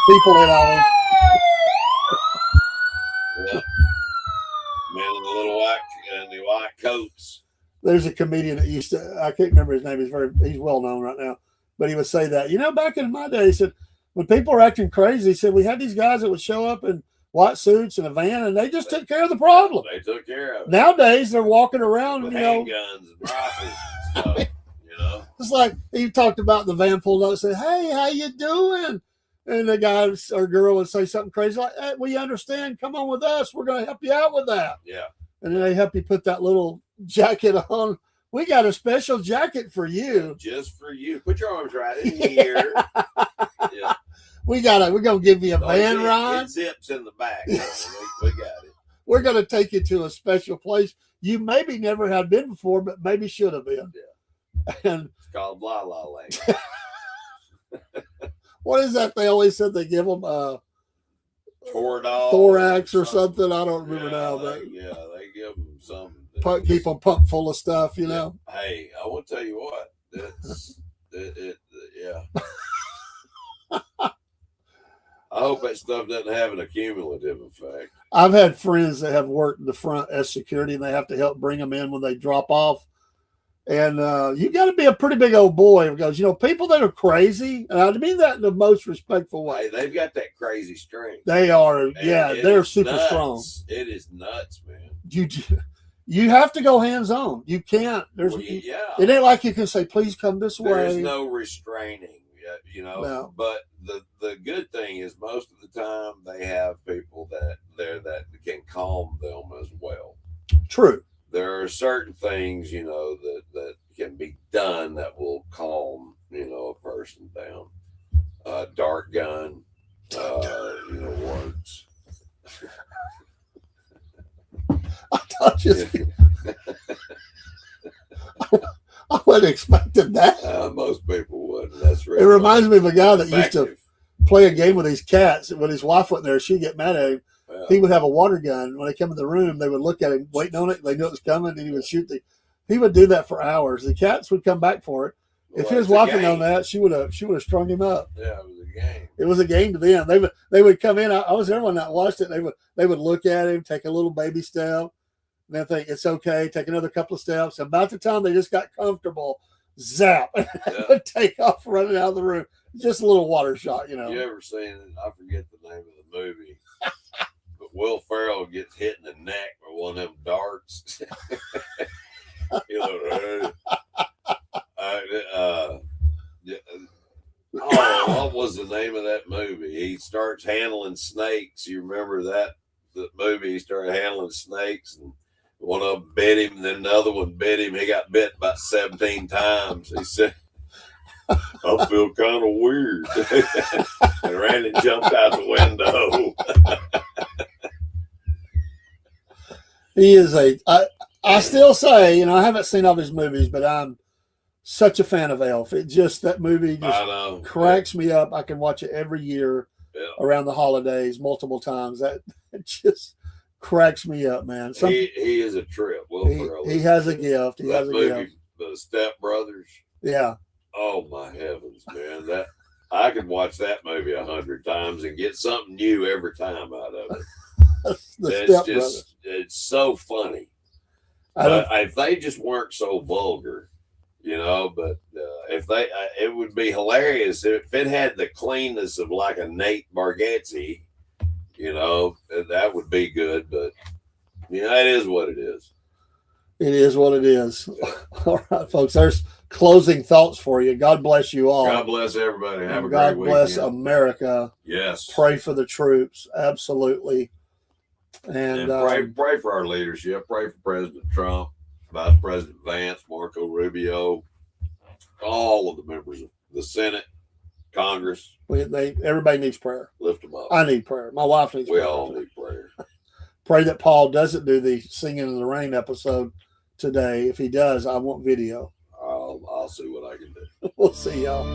people in on him. Yeah. Men in the little white coats. There's a comedian that used to, I can't remember his name. He's well known right now, but he would say that, back in my day, he said, when people are acting crazy, he said, we had these guys that would show up in white suits in a van and they just took care of the problem. They took care of it. Nowadays they're walking around, with handguns and rifles and stuff, It's like he talked about the van pulled up and said, hey, how you doing? And the guy or girl would say something crazy like, hey, we understand. Come on with us. We're going to help you out with that. Yeah. And then they help you put that little jacket on. We got a special jacket for you. Just for you. Put your arms right in here. Yeah. We're going to give you a van ride. It zips in the back. We got it. We're going to take you to a special place you maybe never had been before, but maybe should have been. Yeah. And it's called La La Land. What is that? They always said they give them thorax or something. I don't remember now, but they give them something. Keep them pumped full of stuff, Hey, I want to tell you what. Yeah. I hope that stuff doesn't have an accumulative effect. I've had friends that have worked in the front as security, and they have to help bring them in when they drop off. And you got to be a pretty big old boy because, people that are crazy, and I mean that in the most respectful way. Hey, they've got that crazy strength. They are, they're super nuts. strong. It is nuts, man. You have to go hands-on. You can't. It ain't like you can say, please come this way. There's no restraining, No. But the good thing is most of the time they have people that can calm them as well. True. There are certain things, that can be done that will calm, a person down. Dart gun, words. I wasn't expecting that. Most people wouldn't. That's really it reminds me of a guy that used to effective. play a game with his cats. When his wife wasn't there, she'd get mad at him. Yeah. He would have a water gun. When they come in the room, they would look at him, waiting on it. They knew it was coming, and he would shoot. He would do that for hours. The cats would come back for it. If his wife had known that, she would have strung him up. Yeah, it was a game. It was a game to them. They would come in. I was there when I watched it. They would look at him, take a little baby step, and then think it's okay. Take another couple of steps. About the time they just got comfortable, zap, and they would take off running out of the room. Just a little water shot, You ever seen it? I forget the name of the movie. But Will Ferrell gets hit in the neck with one of them darts. What was the name of that movie? He starts handling snakes. You remember that the movie? He started handling snakes, and one of them bit him, and then the other one bit him. He got bit about 17 times. He said, I feel kind of weird. And Randy jumped out the window. He is I still say, I haven't seen all his movies, but I'm such a fan of Elf. That movie just cracks me up. I can watch it every year around the holidays multiple times. cracks me up, man. He is a trip. Will Ferrell He is has a trip. gift. He That has a movie, gift. The Step Brothers. Yeah. Oh my heavens, man! That I could watch that movie 100 times and get something new every time out of it. The It's Step just, it's so funny. I don't, But if they just weren't so vulgar, you know, but if they, it would be hilarious if it had the cleanness of like a Nate Bargatze, you know, that would be good. But, you know, it is what it is. it is what it is. All right, folks. There's closing thoughts for you. God bless you all. God bless everybody. Have a God great bless weekend. America. Yes. Pray for the troops. Absolutely. And pray for our leadership. Pray for President Trump, Vice President Vance, Marco Rubio, all of the members of the Senate, Congress. everybody needs prayer. Lift them up. I need prayer. My wife needs We prayer. all need prayer. Pray that Paul doesn't do the singing in the rain episode today. If he does, I want video. I'll see what I can do. We'll see y'all.